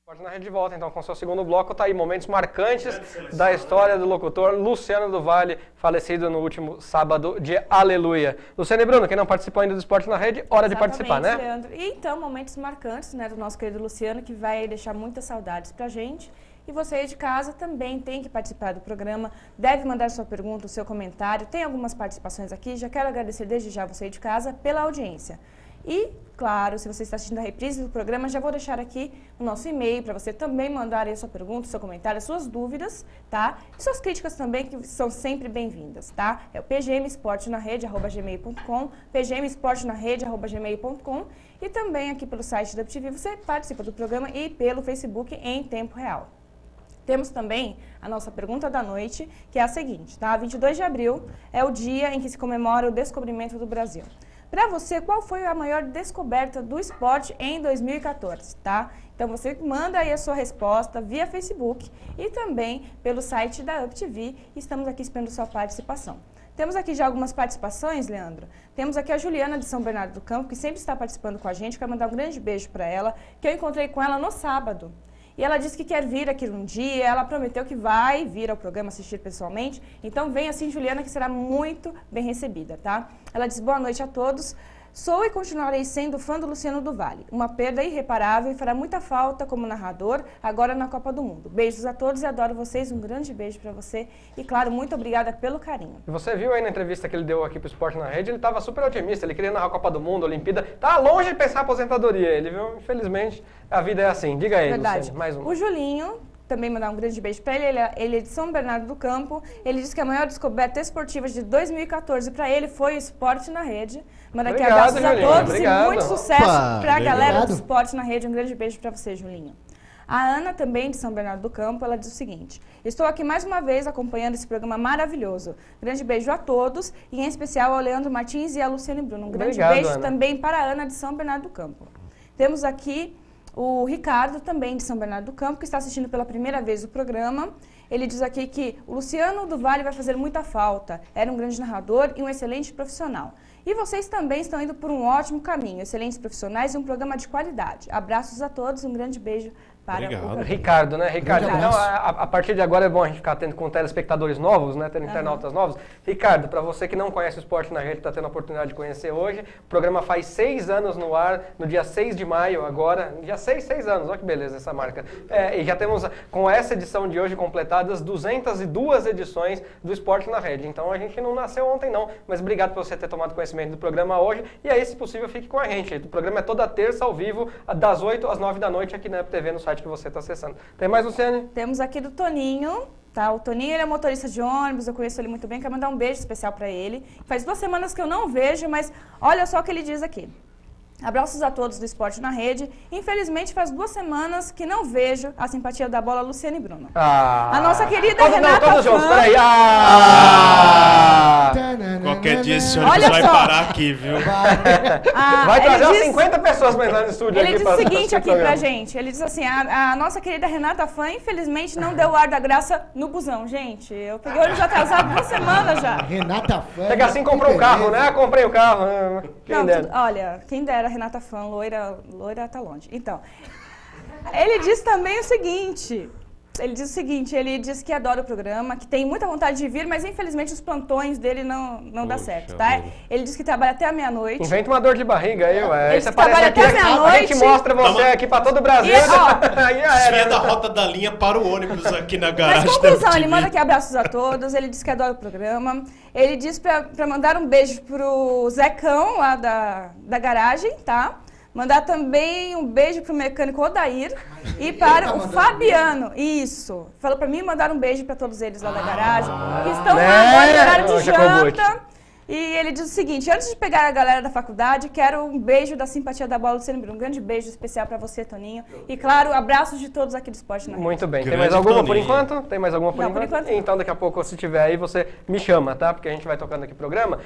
Esporte na Rede de volta, então, com o seu segundo bloco. Tá aí, momentos marcantes da história do locutor Luciano do Vale, falecido no último sábado de Aleluia. Luciano e Bruno, quem não participou ainda do Esporte na Rede, hora de participar, né? Leandro. E então, momentos marcantes, né, do nosso querido Luciano, que vai deixar muitas saudades pra gente. E você aí de casa também tem que participar do programa, deve mandar sua pergunta, o seu comentário. Tem algumas participações aqui, já quero agradecer desde já você aí de casa pela audiência. E, claro, se você está assistindo a reprise do programa, já vou deixar aqui o nosso e-mail para você também mandar aí a sua pergunta, o seu comentário, as suas dúvidas, tá? E suas críticas também, que são sempre bem-vindas, tá? É o pgmesportenarede@gmail.com, pgmesportenarede@gmail.com e também aqui pelo site da UpTV você participa do programa e pelo Facebook em tempo real. Temos também a nossa pergunta da noite, que é a seguinte, tá? 22 de abril é o dia em que se comemora o descobrimento do Brasil. Para você, qual foi a maior descoberta do esporte em 2014, tá? Então você manda aí a sua resposta via Facebook e também pelo site da UpTV. Estamos aqui esperando sua participação. Temos aqui já algumas participações, Leandro. Temos aqui a Juliana de São Bernardo do Campo, que sempre está participando com a gente. Quero mandar um grande beijo para ela, que eu encontrei com ela no sábado. E ela disse que quer vir aqui um dia, ela prometeu que vai vir ao programa assistir pessoalmente. Então vem assim, Juliana, que será muito bem recebida, tá? Ela diz, boa noite a todos. Sou e continuarei sendo fã do Luciano do Vale. Uma perda irreparável e fará muita falta como narrador agora na Copa do Mundo. Beijos a todos e adoro vocês. Um grande beijo para você. E claro, muito obrigada pelo carinho. E você viu aí na entrevista que ele deu aqui pro Esporte na Rede, ele estava super otimista, ele queria narrar a Copa do Mundo, a Olimpíada. Tá longe de pensar em aposentadoria, ele viu? Infelizmente, a vida é assim. Diga aí, Verdade. Luciano, mais um. O Julinho, também mandar um grande beijo para ele, ele é de São Bernardo do Campo. Ele disse que a maior descoberta esportiva de 2014 para ele foi o Esporte na Rede. Manda aqui abraços a todos obrigado. E muito sucesso para a galera Obrigado. do Esporte na Rede. Um grande beijo para você, Julinho. A Ana, também de São Bernardo do Campo, ela diz o seguinte: estou aqui mais uma vez acompanhando esse programa maravilhoso. Grande beijo a todos, e em especial ao Leandro Martins e a Luciane Bruno. Um grande Obrigado, beijo Ana. também para a Ana de São Bernardo do Campo. Temos aqui o Ricardo, também de São Bernardo do Campo, que está assistindo pela primeira vez o programa. Ele diz aqui que o Luciano do Vale vai fazer muita falta. Era um grande narrador e um excelente profissional. E vocês também estão indo por um ótimo caminho. Excelentes profissionais e um programa de qualidade. Abraços a todos, um grande beijo para Obrigado. o programa. Ricardo, né? Ricardo, Grande então abraço. a partir de agora é bom a gente ficar atento com telespectadores novos, né? Tendo internautas novos. Ricardo, para você que não conhece o Esporte na Rede, está tendo a oportunidade de conhecer hoje. O programa faz 6 anos no ar, no dia 6 de maio agora. Dia 6 anos, olha que beleza essa marca. E já temos, com essa edição de hoje, completadas 202 edições do Esporte na Rede. Então a gente não nasceu ontem não, mas obrigado por você ter tomado conhecimento do programa hoje. E aí, se possível, fique com a gente. O programa é toda terça ao vivo, das 8 às 9 da noite aqui na UpTV, no site que você está acessando. Tem mais, Luciane? Temos aqui do Toninho, tá? O Toninho, ele é motorista de ônibus, eu conheço ele muito bem, quero mandar um beijo especial para ele. Faz 2 semanas que eu não vejo, mas olha só o que ele diz aqui. Abraços a todos do Esporte na Rede. Infelizmente, faz 2 semanas que não vejo a simpatia da bola Luciane Bruno. A nossa querida Renata todos juntos, Fã. peraí. Qualquer dia esse Olha ônibus vai só. parar aqui, viu? Vai ele trazer umas diz- 50 pessoas pra entrar no estúdio Ele aqui. diz pra o seguinte assistir aqui programa. pra gente, ele diz assim, a nossa querida Renata Fã, infelizmente, não deu o ar da graça no busão. Gente, eu peguei o ônibus atrasado 2 semanas já. Renata Fã. É que assim comprou um carro, né? Comprei o carro. Quem Não, dera. olha, quem dera, Renata Fã, loira tá longe. Então, ele diz também o seguinte... Ele diz que adora o programa, que tem muita vontade de vir, mas infelizmente os plantões dele não dá Puxa certo, tá? vida. Ele diz que trabalha até a meia-noite. Inventa uma dor de barriga aí, ué. Aí Ele você trabalha aparece aqui, até a meia-noite. gente mostra você aqui pra todo o Brasil. E, ó, Aí já Desvia era. da rota da linha para o ônibus aqui na Mas garagem da conclusão, ele UpTV. manda aqui abraços a todos, ele diz que adora o programa. Ele diz pra mandar um beijo pro Zecão, lá da garagem, tá? Mandar também um beijo pro mecânico Odair e para o Fabiano. Isso. Falou pra mim mandar um beijo pra todos eles lá da garagem, que estão lá agora no horário de Jacobucci. janta. E ele diz o seguinte: antes de pegar a galera da faculdade, quero um beijo da simpatia da bola do Luciano Bruno. Um grande beijo especial para você, Toninho. E claro, abraços de todos aqui do Esporte na Rede. Muito bem. Tem Grande mais alguma por Toninho. enquanto? Tem mais alguma por Não, enquanto? por enquanto não. Então daqui a pouco, se tiver aí, você me chama, tá? Porque a gente vai tocando aqui o programa.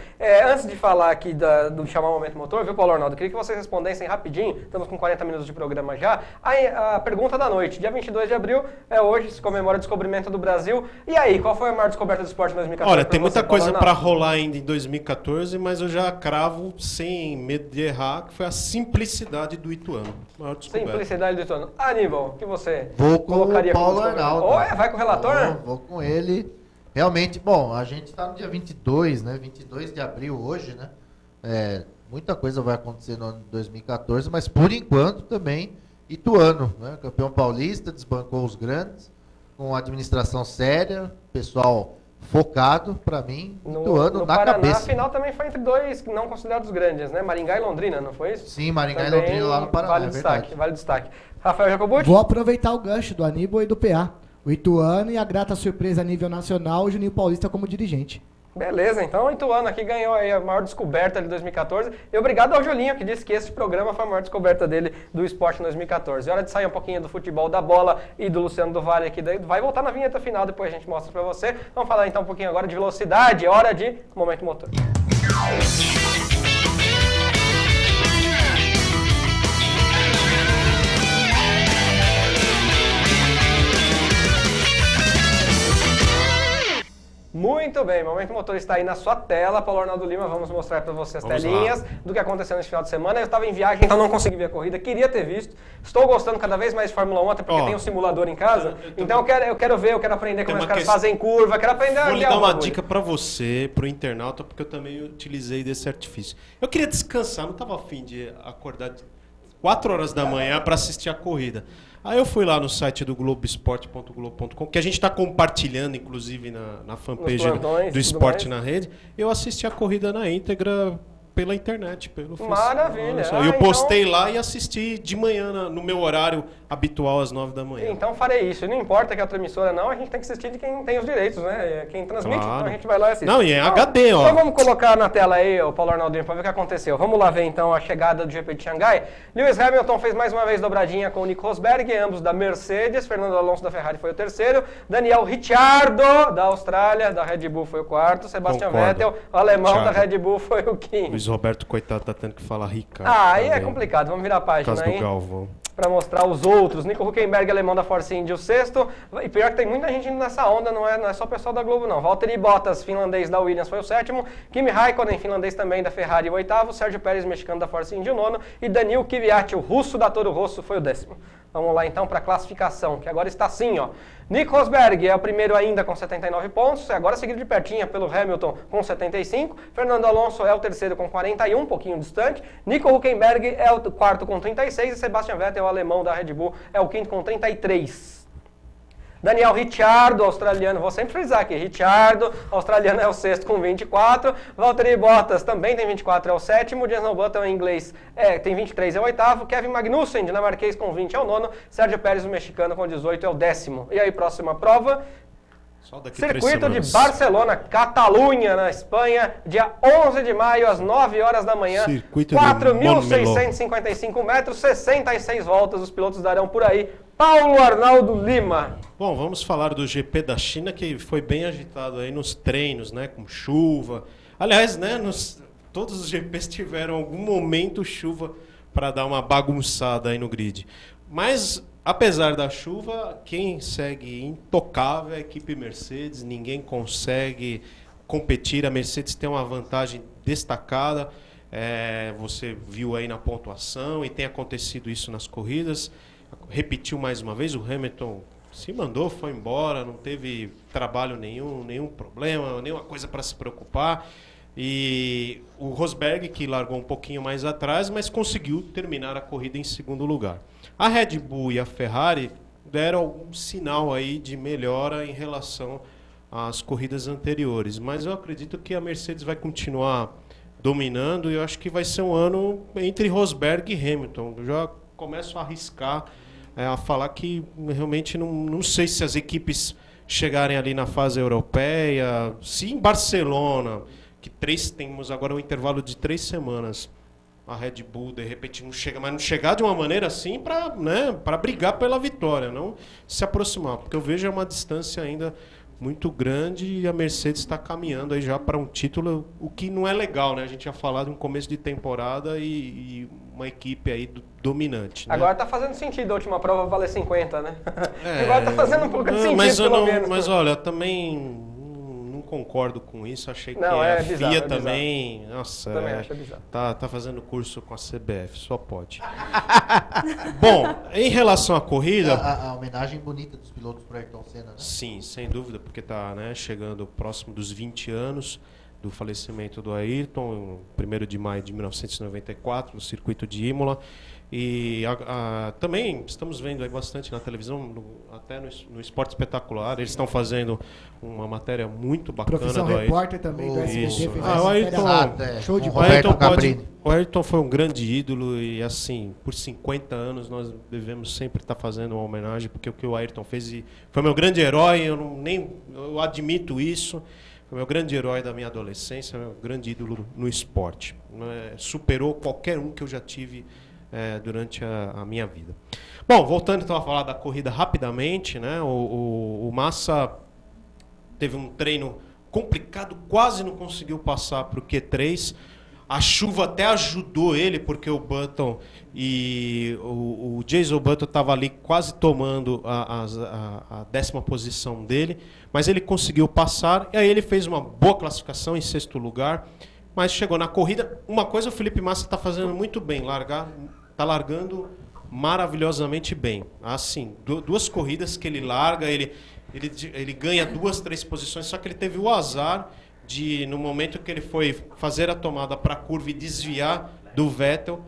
Antes de falar aqui do chamar o Momento Motor, viu, Paulo Arnaldo? Queria que vocês respondessem rapidinho, estamos com 40 minutos de programa já, a pergunta da noite. Dia 22 de abril, hoje, se comemora o descobrimento do Brasil. E aí, qual foi a maior descoberta do esporte em 2014? Olha, tem pra muita você, Paulo coisa Arnaldo? para rolar ainda em 2014, mas eu já cravo, sem medo de errar, que foi a simplicidade do Ituano. Maior descoberta. Simplicidade do Ituano. Aníbal, o que você Vou com colocaria o Paulo como descoberta? Arnaldo. Vai com o relator? Vou com ele. Realmente, bom, a gente está no dia 22, né? 22 de abril hoje, né? Muita coisa vai acontecer no ano de 2014, mas por enquanto também Ituano, né? Campeão paulista, desbancou os grandes, com administração séria, pessoal focado, para mim, Ituano no na Paraná, cabeça. a final também foi entre dois não considerados grandes, né? Maringá e Londrina, não foi isso? Sim, Maringá e Também Londrina lá no Paraná, vale é destaque, verdade. vale destaque. Rafael Jacobucci? Vou aproveitar o gancho do Aníbal e do PA. O Ituano e a grata surpresa a nível nacional, o Juninho Paulista como dirigente. Beleza, então o Ituano aqui ganhou aí a maior descoberta de 2014. E obrigado ao Julinho, que disse que esse programa foi a maior descoberta dele do esporte em 2014. Hora de sair um pouquinho do futebol da bola e do Luciano do Vale aqui. Vai voltar na vinheta final, depois a gente mostra pra você. Vamos falar então um pouquinho agora de velocidade. Hora de Momento Motor. Muito bem, Momento Motor está aí na sua tela. Paulo Arnaldo Lima, vamos mostrar para você as Vamos telinhas do que aconteceu nesse final de semana. Eu estava em viagem, então não consegui ver a corrida, queria ter visto. Estou gostando cada vez mais de Fórmula 1, até porque tem um simulador em casa. Então eu quero ver, eu quero aprender como os caras fazem curva, quero aprender a Vou lhe guiar dar o uma bagulho. dica para você, pro internauta, porque eu também utilizei desse artifício. Eu queria descansar, não estava afim de acordar 4 horas da manhã para assistir a corrida. Aí eu fui lá no site do Globoesporte.globo.com, que a gente está compartilhando, inclusive, na fanpage plantões, do tudo Esporte mais. na Rede. Eu assisti a corrida na íntegra pela internet, pelo Facebook. Maravilha. Eu postei lá e assisti de manhã, no meu horário habitual, às 9 da manhã. Então farei isso. E não importa que a outra emissora não, a gente tem que assistir de quem tem os direitos, né? Quem transmite, Claro. então a gente vai lá e assiste. Não, e é Então, HD, ó. Então vamos colocar na tela aí, o Paulo Arnaldinho, para ver o que aconteceu. Vamos lá ver então a chegada do GP de Xangai. Lewis Hamilton fez mais uma vez dobradinha com o Nico Rosberg, ambos da Mercedes. Fernando Alonso da Ferrari foi o terceiro. Daniel Ricciardo da Austrália, da Red Bull, foi o quarto. Sebastian Concordo. Vettel, o alemão Ricciardo. da Red Bull, foi o quinto. Luiz Roberto, coitado, tá tendo que falar Ricardo. Aí é também, complicado. Vamos virar a Por página causa do aí. Galvão. Para mostrar os outros. Nico Hülkenberg, alemão da Force India, o sexto. E pior que tem muita gente indo nessa onda, não é só o pessoal da Globo, não. Valtteri Bottas, finlandês da Williams, foi o sétimo. Kimi Raikkonen, finlandês também da Ferrari, o oitavo. Sérgio Pérez, mexicano da Force India, o nono. E Daniil Kvyat, o russo da Toro Rosso, foi o décimo. Vamos lá então para a classificação, que agora está assim, ó. Nico Rosberg é o primeiro ainda com 79 pontos, agora seguido de pertinho pelo Hamilton com 75. Fernando Alonso é o terceiro com 41, um pouquinho distante. Nico Hülkenberg é o quarto com 36 e Sebastian Vettel, o alemão da Red Bull, é o quinto com 33. Daniel Ricciardo, australiano, vou sempre frisar aqui, Ricciardo, australiano é o sexto com 24, Valtteri Bottas também tem 24, é o sétimo, Jenson Button em inglês tem 23, é o oitavo, Kevin Magnussen, dinamarquês com 20 é o nono, Sérgio Pérez, o mexicano com 18 é o décimo. E aí, próxima prova, Só daqui 3 circuito de semanas. Barcelona, Catalunha, na Espanha, dia 11 de maio, às 9 horas da manhã, Circuito de 4.655 metros, 66 voltas, os pilotos darão por aí. Paulo Arnaldo Lima. Bom, vamos falar do GP da China, que foi bem agitado aí nos treinos, né, com chuva. Aliás, né, todos os GPs tiveram algum momento chuva para dar uma bagunçada aí no grid. Mas, apesar da chuva, quem segue intocável é a equipe Mercedes, ninguém consegue competir. A Mercedes tem uma vantagem destacada, você viu aí na pontuação, e tem acontecido isso nas corridas. Repetiu mais uma vez, o Hamilton se mandou, foi embora, não teve trabalho nenhum problema, nenhuma coisa para se preocupar. E o Rosberg, que largou um pouquinho mais atrás, mas conseguiu terminar a corrida em segundo lugar. A Red Bull e a Ferrari deram algum sinal aí de melhora em relação às corridas anteriores, mas eu acredito que a Mercedes vai continuar dominando e eu acho que vai ser um ano entre Rosberg e Hamilton. Eu já começo a arriscar, a falar que realmente não sei se as equipes chegarem ali na fase europeia, se em Barcelona, que temos agora um intervalo de 3 semanas. A Red Bull, de repente, não chega, mas não chegar de uma maneira assim para, né, para brigar pela vitória, não se aproximar, porque eu vejo uma distância ainda muito grande e a Mercedes está caminhando aí já para um título, o que não é legal, né? A gente já falou de um começo de temporada e uma equipe aí dominante. Né? Agora tá fazendo sentido a última prova valer 50, né? Agora tá fazendo um pouco de sentido, pelo menos. Mas olha, também não concordo com isso. Achei que é a bizarro, FIA também... Nossa, também acho bizarro. Tá fazendo curso com a CBF, só pode. Bom, em relação à corrida... A homenagem bonita dos pilotos para Ayrton Senna, né? Sim, sem dúvida, porque está, né, chegando próximo dos 20 anos do falecimento do Ayrton, 1º de maio de 1994, no circuito de Imola. E também estamos vendo aí bastante na televisão, até no Esporte Espetacular, eles estão fazendo uma matéria muito bacana Profissão do Ayrton. repórter também do SBT. Isso. Fez O essa Ayrton, matéria. Show de com bola. Roberto Cabrini. O Ayrton foi um grande ídolo e, assim, por 50 anos nós devemos sempre estar fazendo uma homenagem, porque o que o Ayrton fez foi meu grande herói, eu admito isso. Foi meu grande herói da minha adolescência, meu grande ídolo no esporte. Superou qualquer um que eu já tive durante a minha vida. Bom, voltando então a falar da corrida rapidamente, né? O Massa teve um treino complicado, quase não conseguiu passar para o Q3. A chuva até ajudou ele, porque o Button e o Jason Button estava ali quase tomando a 10ª posição dele, mas ele conseguiu passar, e aí ele fez uma boa classificação em 6º lugar, mas chegou na corrida. Uma coisa o Felipe Massa está fazendo muito bem, está largando maravilhosamente bem. Assim, 2 corridas que ele larga, ele ganha 2, 3 posições, só que ele teve o azar de, no momento que ele foi fazer a tomada para a curva e desviar do Vettel,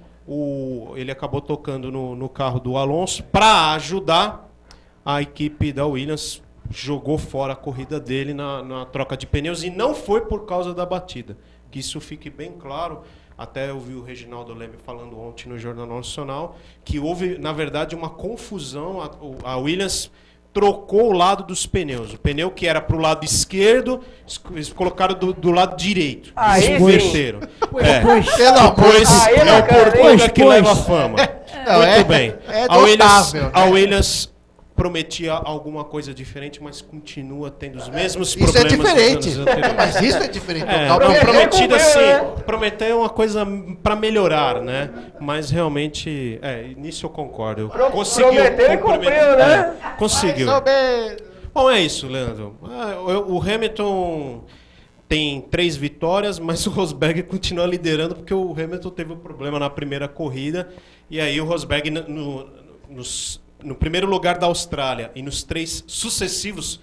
ele acabou tocando no carro do Alonso para ajudar a equipe da Williams, jogou fora a corrida dele na troca de pneus, e não foi por causa da batida. Que isso fique bem claro. Até eu vi o Reginaldo Leme falando ontem no Jornal Nacional que houve, na verdade, uma confusão. A Williams trocou o lado dos pneus. O pneu que era para o lado esquerdo, eles colocaram do lado direito. Aí inverteram. Depois é o Portuga que leva a fama. Muito bem. A Williams prometia alguma coisa diferente, mas continua tendo os mesmos problemas. Isso é diferente. Dos anos anteriores. Mas isso é diferente. Prometido assim, prometeu uma coisa para melhorar, né? Mas realmente, nisso eu concordo. Conseguiu. Prometeu e cumpriu, né? Conseguiu. Bom, é isso, Leandro. O Hamilton tem 3 vitórias, mas o Rosberg continua liderando, porque o Hamilton teve um problema na primeira corrida, e aí o Rosberg no primeiro lugar da Austrália e nos 3 sucessivas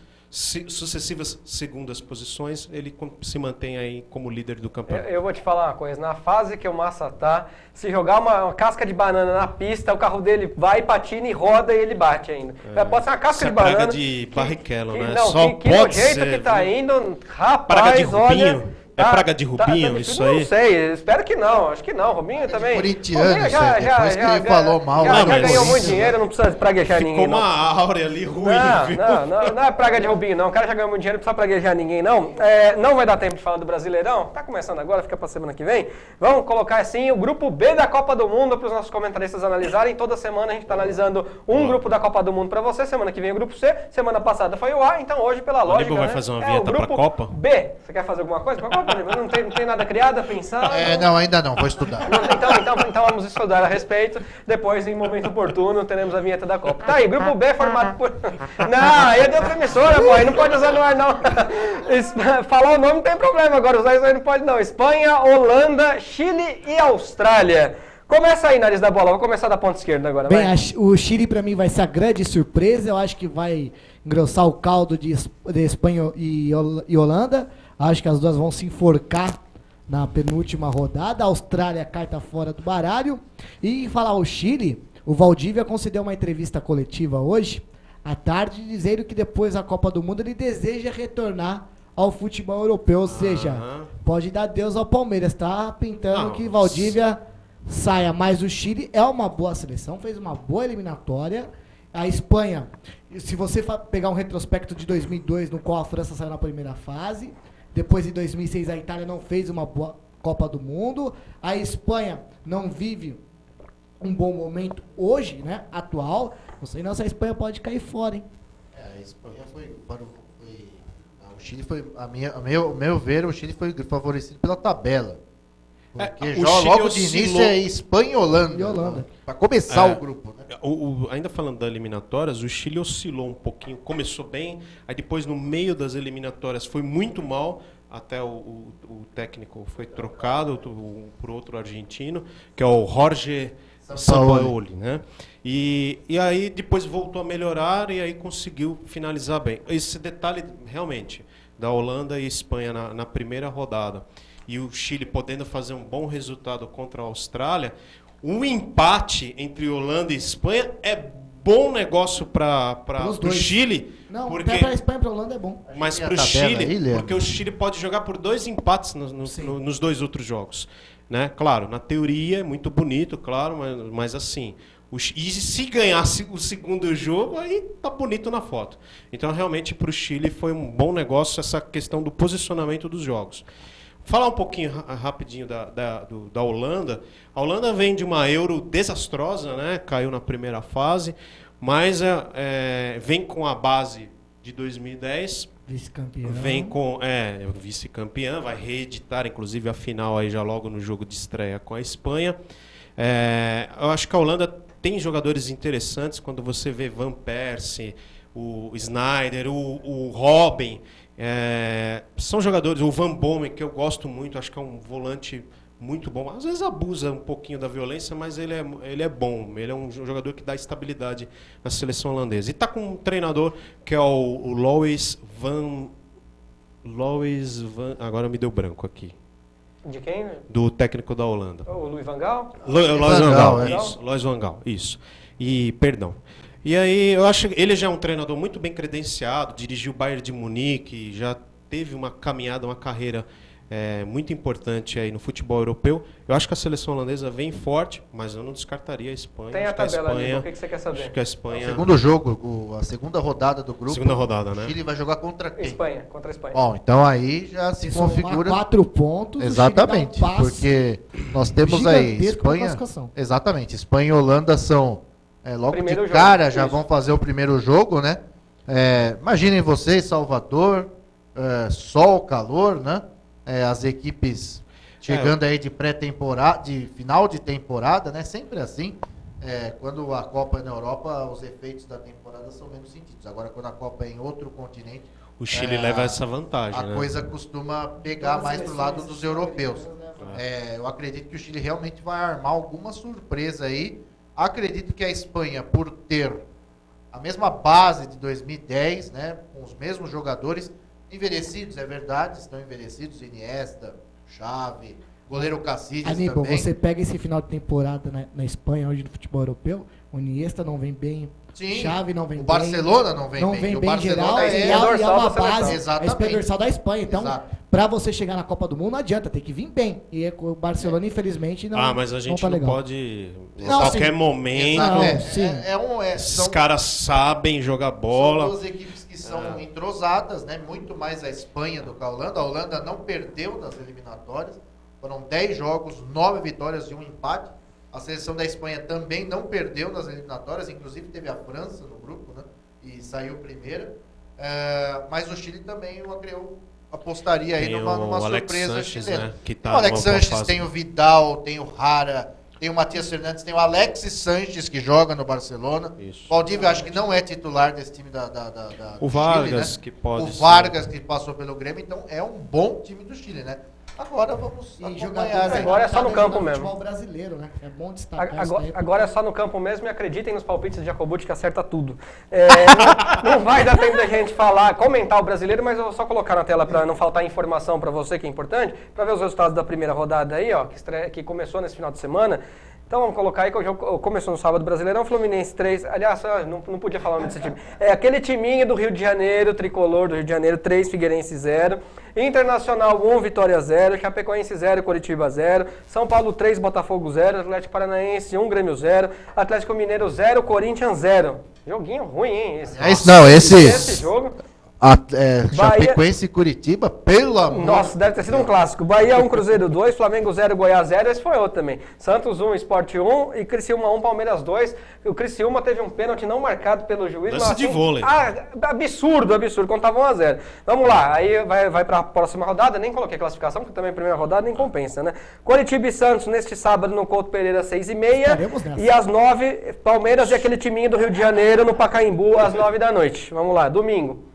segundas posições, ele se mantém aí como líder do campeonato. Eu vou te falar uma coisa, na fase que o Massa tá, se jogar uma casca de banana na pista, o carro dele vai, patina e roda e ele bate ainda. Pode ser uma casca de banana. Praga de Barrichello, né? Não, Só que pode jeito ser, que tá viu? indo, rapaz, Praga de Rubinho? olha... É praga de Rubinho, isso aí? Não sei, espero que não, acho que não. Rubinho também. Corintiano, Rubinho depois que ele falou mal. Já mas ganhou muito dinheiro, não precisa praguejar ninguém. Ficou uma áurea ali ruim, viu? Não é praga de Rubinho, não. O cara já ganhou muito dinheiro, não precisa praguejar ninguém, não. Não vai dar tempo de falar do Brasileirão. Tá começando agora, fica pra semana que vem. Vamos colocar assim o grupo B da Copa do Mundo para os nossos comentaristas analisarem. Toda semana a gente tá analisando um grupo da Copa do Mundo pra você. Semana que vem o grupo C. Semana passada foi o A, então hoje, pela lógica. O Aníbal vai fazer uma vinheta pra Copa? B. Você quer fazer alguma coisa pra Copa, Aníbal? Não tem nada criado, pensado? Não, ainda não, vou estudar. Então vamos estudar a respeito. Depois, em momento oportuno, teremos a vinheta da Copa. Tá aí, grupo B formado por... Não, aí é de outra emissora, pô, aí não pode usar no ar, não. Falar o nome não tem problema, agora usar isso aí não pode, não. Espanha, Holanda, Chile e Austrália. Começa aí, Nariz da Bola, vou começar da ponta esquerda agora. Bem, o Chile pra mim vai ser a grande surpresa, eu acho que vai engrossar o caldo de Espanha e Holanda. Acho que as duas vão se enforcar na penúltima rodada. A Austrália carta fora do baralho. E em falar o Chile, o Valdívia concedeu uma entrevista coletiva hoje, à tarde, dizendo que depois da Copa do Mundo ele deseja retornar ao futebol europeu. Ou seja, pode dar adeus ao Palmeiras. Tá pintando que Valdívia saia. Mas o Chile é uma boa seleção, fez uma boa eliminatória. A Espanha, se você pegar um retrospecto de 2002, no qual a França saiu na primeira fase, Depois, em 2006, a Itália não fez uma boa Copa do Mundo. A Espanha não vive um bom momento hoje, né? Atual. Não sei não se a Espanha pode cair fora, hein? A Espanha o Chile foi, a meu ver, o Chile foi favorecido pela tabela. Porque o já Chile logo de início é Espanha e Holanda. E Holanda. Para começar o grupo, né? Ainda falando das eliminatórias, o Chile oscilou um pouquinho, começou bem, aí depois no meio das eliminatórias foi muito mal, até o técnico foi trocado por outro argentino, que é o Jorge Sampaoli, né? E aí depois voltou a melhorar e aí conseguiu finalizar bem. Esse detalhe, realmente, da Holanda e Espanha na primeira rodada, e o Chile podendo fazer um bom resultado contra a Austrália, um empate entre Holanda e Espanha é bom negócio para o Chile. Não, porque para a Espanha e para a Holanda é bom. mas para o Chile, porque o Chile pode jogar por 2 empates nos 2 outros jogos. Né? Claro, na teoria é muito bonito, claro, mas assim, e se ganhasse o segundo jogo, aí tá bonito na foto. Então, realmente, para o Chile foi um bom negócio essa questão do posicionamento dos jogos. Falar um pouquinho rapidinho da Holanda. A Holanda vem de uma Euro desastrosa, né? Caiu na primeira fase, mas vem com a base de 2010. Vice-campeão. Vem com vice-campeã, vai reeditar inclusive a final aí já logo no jogo de estreia com a Espanha. Eu acho que a Holanda tem jogadores interessantes quando você vê Van Persie, o Sneijder, o Robben. São jogadores, o Van Bommel, que eu gosto muito, acho que é um volante muito bom. Às vezes abusa um pouquinho da violência, mas ele é bom. Ele é um jogador que dá estabilidade na seleção holandesa. E está com um treinador que é o Louis van... Agora me deu branco aqui. De quem? Do técnico da Holanda. O Louis van Gaal? Louis van Gaal, isso. Louis van Gaal, isso. E, perdão. E aí, eu acho que ele já é um treinador muito bem credenciado, dirigiu o Bayern de Munique, já teve uma caminhada, uma carreira muito importante aí no futebol europeu. Eu acho que a seleção holandesa vem forte, mas eu não descartaria a Espanha. Tem a tabela ali, o que você quer saber? Acho que a Espanha... Segundo jogo, a segunda rodada do grupo. Segunda rodada, né? O Chile vai jogar contra quem? Espanha, contra a Espanha. Bom, então aí já se configura... 4 pontos, exatamente, porque nós temos aí Espanha... Exatamente, Espanha e Holanda são... logo primeiro de cara jogo, já vão fazer o primeiro jogo, né? Imaginem vocês, Salvador, sol, calor, né? As equipes chegando aí de pré-temporada, de final de temporada, né? Sempre assim. Quando a Copa é na Europa, os efeitos da temporada são menos sentidos. Agora, quando a Copa é em outro continente, o Chile leva essa vantagem. A coisa costuma pegar mais pro lado dos europeus. Eu acredito que o Chile realmente vai armar alguma surpresa aí. Acredito que a Espanha, por ter a mesma base de 2010, né, com os mesmos jogadores, envelhecidos, é verdade, estão envelhecidos, Iniesta, Xavi, goleiro Casillas Aníbal, também. você pega esse final de temporada na Espanha, hoje no futebol europeu, o Iniesta não vem bem, sim, Xavi não vem bem. O Barcelona não vem bem. O Barcelona é uma base, exatamente. a espinha dorsal da Espanha. Então, para você chegar na Copa do Mundo, não adianta, tem que vir bem. E o Barcelona, infelizmente, não mas a gente não pode... Em não, qualquer sim. momento... Esses caras sabem jogar bola. São duas equipes que são entrosadas, né? Muito mais a Espanha do que a Holanda. A Holanda não perdeu nas eliminatórias. Foram 10 jogos, 9 vitórias e 1 empate. A seleção da Espanha também não perdeu nas eliminatórias, inclusive teve a França no grupo, né? E saiu primeira. Mas o Chile também, eu apostaria aí numa surpresa chilena. Né? Que tá o Alex Sanches, tem o Vidal, tem o Jara, tem o Matias Fernandes, tem o Alexis Sanches, que joga no Barcelona. Isso. O Valdívia acho que não é titular desse time o Vargas, Chile, né? que pode O Vargas, que passou pelo Grêmio, então é um bom time do Chile, né? Agora vamos acompanhar. Agora é só no campo mesmo. Futebol brasileiro, né? É bom destacar agora é só no campo mesmo e acreditem nos palpites de Jacobucci que acerta tudo. Não vai dar tempo da gente comentar o brasileiro, mas eu vou só colocar na tela para não faltar informação para você, que é importante, para ver os resultados da primeira rodada aí, ó, que começou nesse final de semana. Então vamos colocar aí que o jogo começou no sábado, Brasileirão, Fluminense 3, aliás, não podia falar o nome desse time. Aquele timinho do Rio de Janeiro, tricolor do Rio de Janeiro, 3, Figueirense 0, Internacional 1, Vitória 0, Chapecoense 0, Coritiba 0, São Paulo 3, Botafogo 0, Atlético Paranaense 1, Grêmio 0, Atlético Mineiro 0, Corinthians 0. Joguinho ruim, hein? Esse jogo... Chapecoense e Curitiba, pelo amor. Nossa, deve ter sido um clássico. Bahia 1, Cruzeiro 2, Flamengo 0, Goiás 0, esse foi outro também. Santos 1, Sport 1 e Criciúma 1, Palmeiras 2. O Criciúma teve um pênalti não marcado pelo juiz. Lance de vôlei. Absurdo, quando tava 1 a 0. Vamos lá, aí vai para a próxima rodada, nem coloquei classificação, porque também a primeira rodada nem compensa, né? Coritiba e Santos neste sábado no Couto Pereira, 6h30. E às 9, Palmeiras e aquele timinho do Rio de Janeiro no Pacaembu, às 9 da noite. Vamos lá, domingo.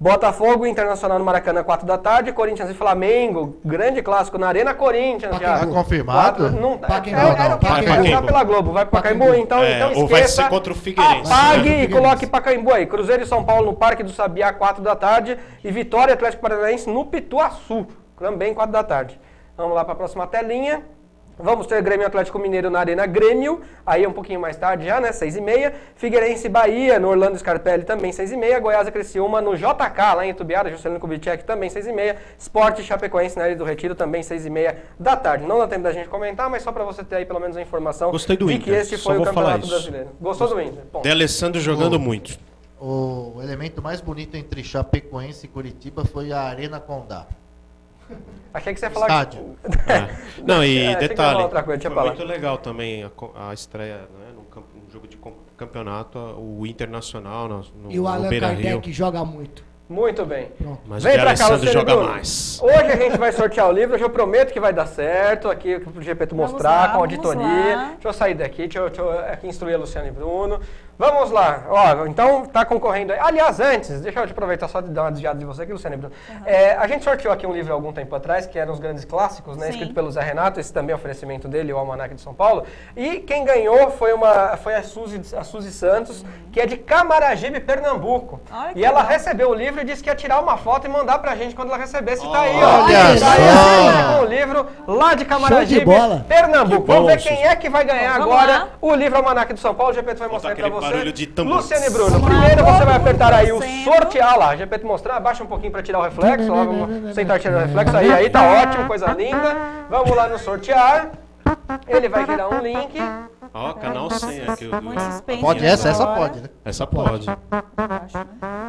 Botafogo e Internacional no Maracanã, 4 da tarde. Corinthians e Flamengo, grande clássico na Arena Corinthians. Tá confirmado? Não, Pacaembu. vai pela Globo, vai pro Pacaembu, então esqueça. Ou vai ser contra o Figueirense. Apague e coloque Pacaembu aí. Cruzeiro e São Paulo no Parque do Sabiá, 4 da tarde. E Vitória e Atlético Paranaense no Pituaçu, também 4 da tarde. Vamos lá para a próxima telinha. Vamos ter Grêmio Atlético Mineiro na Arena Grêmio, aí é um pouquinho mais tarde já, né, 6h30. Figueirense e Bahia, no Orlando Scarpelli, também 6h30. Goiás e Criciúma no JK, lá em Itubiara, Juscelino Kubitschek, também 6h30. Sport e Chapecoense na Ilha do Retiro, também 6h30 da tarde. Não dá tempo da gente comentar, mas só para você ter aí pelo menos a informação. Gostei do de Inter, que este foi o Campeonato Brasileiro. Gostou do Inter? De Alessandro jogando muito. O elemento mais bonito entre Chapecoense e Curitiba foi a Arena Condá. Achei que você ia falar Estádio. Não, e achei que ia detalhe, falar outra coisa, deixa eu foi falar. muito legal também a estreia, né, no jogo de campeonato, o Internacional no E o Allan Beira-Rio. Kardec joga muito. Muito bem. Mas Vem o pra cá, Alessandro Luciano joga Bruno. mais. Hoje a gente vai sortear o livro, hoje eu prometo que vai dar certo, aqui pro GP mostrar, lá, com a vamos auditoria. lá. Deixa eu sair daqui, deixa eu aqui instruir a Luciano e Bruno. Vamos lá, ó, então tá concorrendo aí. Aliás, antes, deixa eu te aproveitar só de dar uma desviada de você aqui, Luciano e Bruno. A gente sorteou aqui um livro há algum tempo atrás, que eram os grandes clássicos, né, Sim. escrito pelo Zé Renato, esse também é oferecimento dele, o Almanac de São Paulo. E quem ganhou foi a Suzy Santos, que é de Camaragibe, Pernambuco. Olha que E ela legal. recebeu o livro e disse que ia tirar uma foto e mandar pra gente quando ela recebesse. Tá aí, ó. Olha Tá aí, só! com o livro lá de Camaragibe, Show de bola. Pernambuco. Que bom, Vamos ver Suzy. quem é que vai ganhar Vamos agora lá. o livro Almanac de São Paulo. O GP vai mostrar aquele pra você. barulho de tambor. Luciano e Bruno, Vamos lá, primeiro você todo vai apertar mundo aí o torcendo. sortear lá. GP te mostrar, abaixa um pouquinho pra tirar o reflexo. Lá, vamos tentar tirar o reflexo. Aí tá ótimo, coisa linda. Vamos lá no sortear. Ele vai gerar um link. Ó, canal 100 aqui. Muito suspense Pode essa agora. pode, né? Essa pode.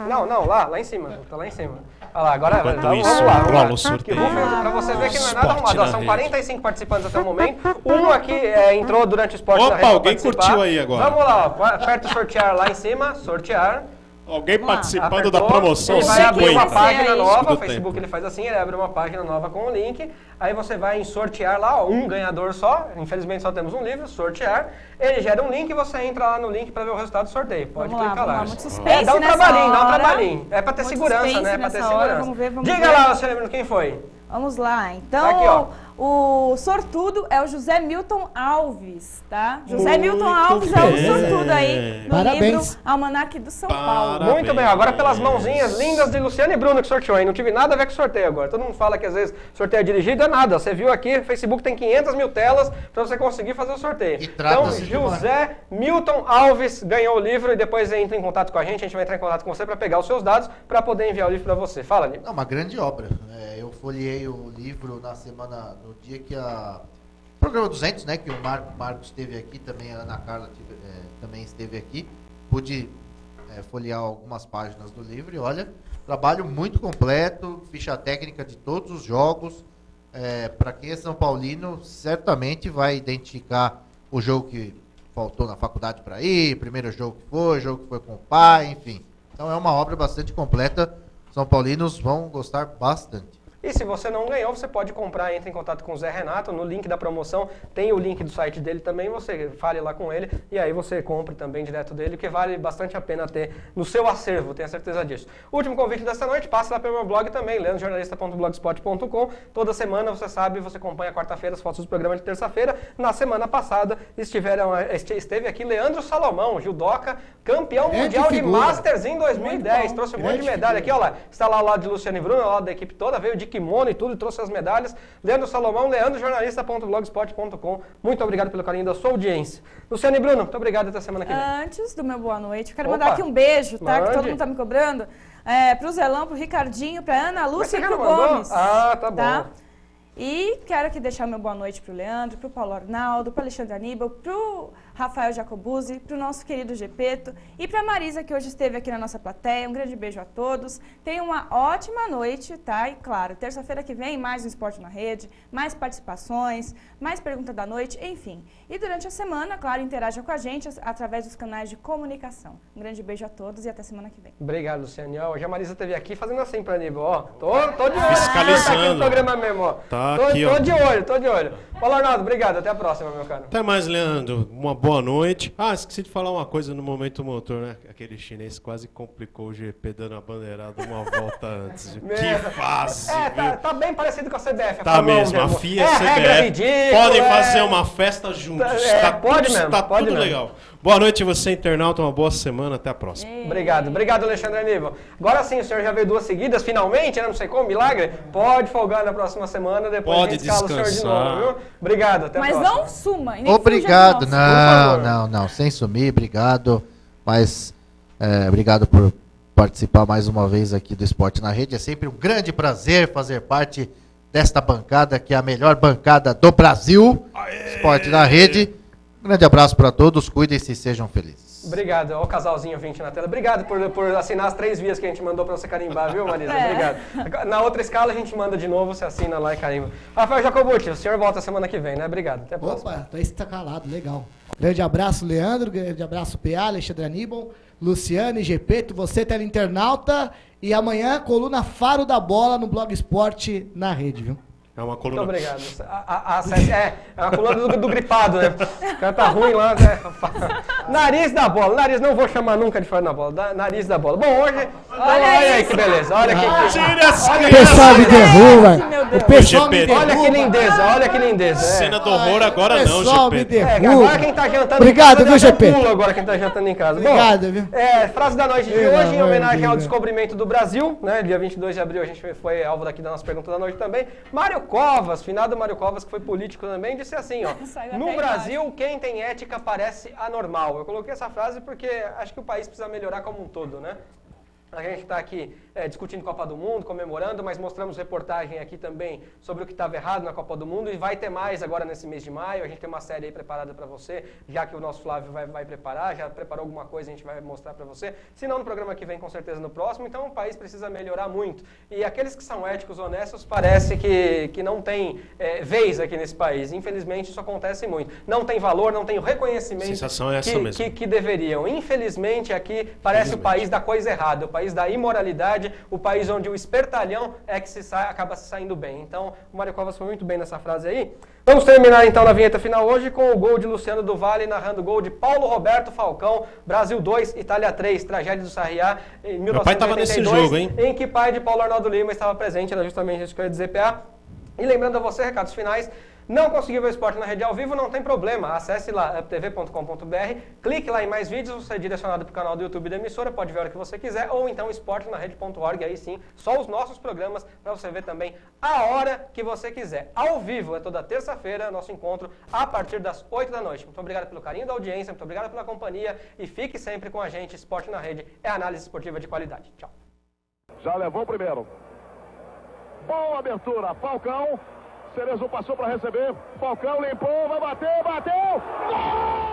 Não, lá em cima. Tá lá em cima. Olha lá, agora Enquanto vamos isso, lá. rola o Que sorteio. pra você ver que não é nada Esporte arrumado. Ó, na são rede. 45 participantes até o momento. Um aqui entrou durante o esporte Opa, na rede pra alguém participar. curtiu aí agora. Vamos lá, ó, aperta o sortear lá em cima, sortear. Alguém Vamos lá. participando Apertou, da promoção ele vai abrir uma 50. página Aí. nova, Do o Facebook tempo. ele faz assim, ele abre uma página nova com o link, aí você vai em sortear lá, ó, um ganhador só, infelizmente só temos um livro, sortear, ele gera um link e você entra lá no link para ver o resultado do sorteio, pode Vamos lá, clicar vamos lá. lá, muito suspense Dá um nessa trabalhinho, dá um hora. trabalhinho, é para ter Muito segurança, suspense né, para ter nessa hora, segurança. vamos ver, vamos Diga ver. lá, você lembra quem foi? Vamos lá, então Tá aqui, ó. o sortudo é o José Milton Alves, tá? José Milton Muito Alves é o bem. sortudo aí no Parabéns. livro Almanac do São Paulo. Parabéns. Muito bem, agora pelas mãozinhas lindas de Luciano e Bruno que sorteou, hein? Não tive nada a ver com sorteio agora. Todo mundo fala que às vezes sorteio é dirigido, é nada. Você viu aqui, o Facebook tem 500 mil telas para você conseguir fazer o sorteio. E Então, trata-se de uma- José Milton Alves ganhou o livro e depois entra em contato com a gente vai entrar em contato com você para pegar os seus dados para poder enviar o livro para você. Fala, Nil. É uma grande obra. Eu folheei o livro na semana, no dia que o programa 200, né, que o Marcos esteve aqui, também a Ana Carla também esteve aqui. Pude folhear algumas páginas do livro e olha, trabalho muito completo, ficha técnica de todos os jogos. Para quem é São Paulino, certamente vai identificar o jogo que faltou na faculdade para ir, primeiro jogo que foi com o pai, enfim. Então é uma obra bastante completa. São Paulinos vão gostar bastante. E se você não ganhou, você pode comprar, entre em contato com o Zé Renato, no link da promoção, tem o link do site dele também, você fale lá com ele, e aí você compre também direto dele, que vale bastante a pena ter no seu acervo, tenho certeza disso. Último convite dessa noite, passe lá pelo meu blog também, leandrojornalista.blogspot.com. Toda semana, você sabe, você acompanha quarta-feira as fotos do programa de terça-feira. Na semana passada, esteve aqui Leandro Salomão, judoca, campeão Grande mundial de figura. Masters em 2010, Muito bom. trouxe um monte de Grande medalha aqui, figura. ó lá, está lá ao lado de Luciano e Bruno, ao lado da equipe toda, veio de kimono e tudo, e trouxe as medalhas. Leandro Salomão, leandrojornalista.blogspot.com. Muito obrigado pelo carinho da sua audiência. Luciano e Bruno, muito obrigado, até semana que vem. Antes do meu boa noite, eu quero Opa. mandar aqui um beijo, tá? Que todo Mande. mundo tá me cobrando. Pro Zelão, pro Ricardinho, pra Ana Mas Lúcia você e já pro não mandou? Gomes. Ah, tá bom. E quero aqui deixar meu boa noite pro Leandro, pro Paulo Arnaldo, pro Alexandre Aníbal, pro Rafael Jacobuzzi, para o nosso querido Gepeto e para a Marisa, que hoje esteve aqui na nossa plateia. Um grande beijo a todos. Tenham uma ótima noite, tá? E claro, terça-feira que vem, mais um Esporte na Rede, mais participações, mais pergunta da noite, enfim. E durante a semana, claro, interaja com a gente através dos canais de comunicação. Um grande beijo a todos e até semana que vem. Obrigado, Luciane. Hoje a Marisa esteve aqui fazendo assim pra Aníbal, ó. Tô de olho. Fiscalizando. Tá aqui no programa mesmo, ó. Tá tô, aqui, tô ó. de olho. Paulo Arnaldo, obrigado. Até a próxima, meu caro. Até mais, Leandro. Uma boa noite. Ah, esqueci de falar uma coisa no momento motor, né? Aquele chinês quase complicou o GP dando a bandeirada uma volta antes. Que fase, viu? Tá bem parecido com a CBF. Tá mesmo, a FIA e a regra CBF ridícula, podem fazer uma festa juntos. Pode mesmo, Tá pode tudo mesmo. legal. Boa noite, você internauta, uma boa semana, até a próxima. Obrigado, Alexandre Aníbal. Agora sim, o senhor já veio 2 seguidas, finalmente, né? Não sei como, milagre. Pode folgar na próxima semana, depois Pode a gente escala o senhor de descansar. novo, viu? Obrigado, até a Mas próxima. não suma. E nem Obrigado. fuja de nós. Não, sem sumir, obrigado. Mas obrigado por participar mais uma vez aqui do Esporte na Rede. É sempre um grande prazer fazer parte desta bancada, que é a melhor bancada do Brasil. Esporte na Rede. Um grande abraço para todos, cuidem-se e sejam felizes. Obrigado, ó o casalzinho 20 na tela. Obrigado por assinar as 3 vias que a gente mandou pra você carimbar, viu, Marisa? Obrigado. Na outra escala a gente manda de novo, você assina lá e carimba. Rafael Jacobucci, o senhor volta semana que vem, né? Obrigado, até a próxima. Opa, então esse tá calado, legal. Grande abraço, Leandro, grande abraço, PA, Alexandre Aníbal, Luciane, Gepeto, você, teleinternauta, e amanhã, coluna Faro da Bola no Blog Esporte na Rede, viu? É uma coluna. Muito obrigado. É uma coluna do gripado, né? O cara tá ruim lá, né? Nariz da bola. Nariz, não vou chamar nunca de fora da bola. Nariz da bola. Bom, hoje... Olha aí que beleza. Olha que... O pessoal me derruba. O pessoal me derruba. Olha que lindeza, olha que lindeza. Cena do horror agora não, O pessoal me GP. derruba. Agora quem tá jantando Obrigado, em casa... viu, já GP? pula agora quem tá jantando em casa. Obrigado, Bom, viu? frase da noite de Pelo hoje, em amor homenagem de ao Deus. descobrimento do Brasil, né? Dia 22 de abril a gente foi alvo daqui da nossa pergunta da noite também. Mário Covas, finado Mário Covas, que foi político também, disse assim, ó. Saiu No até Brasil, quem tem ética parece anormal. Eu coloquei essa frase porque acho que o país precisa melhorar como um todo, né? A gente está aqui discutindo Copa do Mundo, comemorando, mas mostramos reportagem aqui também sobre o que estava errado na Copa do Mundo e vai ter mais agora nesse mês de maio. A gente tem uma série aí preparada para você, já que o nosso Flávio vai preparar, já preparou alguma coisa, a gente vai mostrar para você. Se não no programa que vem, com certeza no próximo. Então o país precisa melhorar muito. E aqueles que são éticos, honestos, parece que não tem vez aqui nesse país. Infelizmente isso acontece muito. Não tem valor, não tem o reconhecimento A sensação é essa mesmo. que deveriam. Infelizmente aqui parece o país da coisa errada, o país da imoralidade, o país onde o espertalhão é que acaba se saindo bem. Então, o Mário Covas foi muito bem nessa frase aí. Vamos terminar então na vinheta final hoje com o gol de Luciano do Vale, narrando o gol de Paulo Roberto Falcão, Brasil 2, Itália 3, tragédia do Sarriá, em 1982. Meu pai tava nesse jogo, hein? Em que pai de Paulo Arnaldo Lima estava presente, era justamente isso que eu ia dizer, PA. E lembrando a você, recados finais, não conseguiu ver o Esporte na Rede ao vivo, não tem problema. Acesse lá, uptv.com.br, clique lá em mais vídeos, você é direcionado para o canal do YouTube da emissora, pode ver a hora que você quiser, ou então esportenarede.org, aí sim, só os nossos programas, para você ver também a hora que você quiser. Ao vivo, é toda terça-feira, nosso encontro, a partir das 8 da noite. Muito obrigado pelo carinho da audiência, muito obrigado pela companhia, e fique sempre com a gente. Esporte na Rede é análise esportiva de qualidade. Tchau. Já levou o primeiro. Boa abertura, Falcão. Cerezo passou para receber. Falcão limpou, vai bater, bateu! Gol!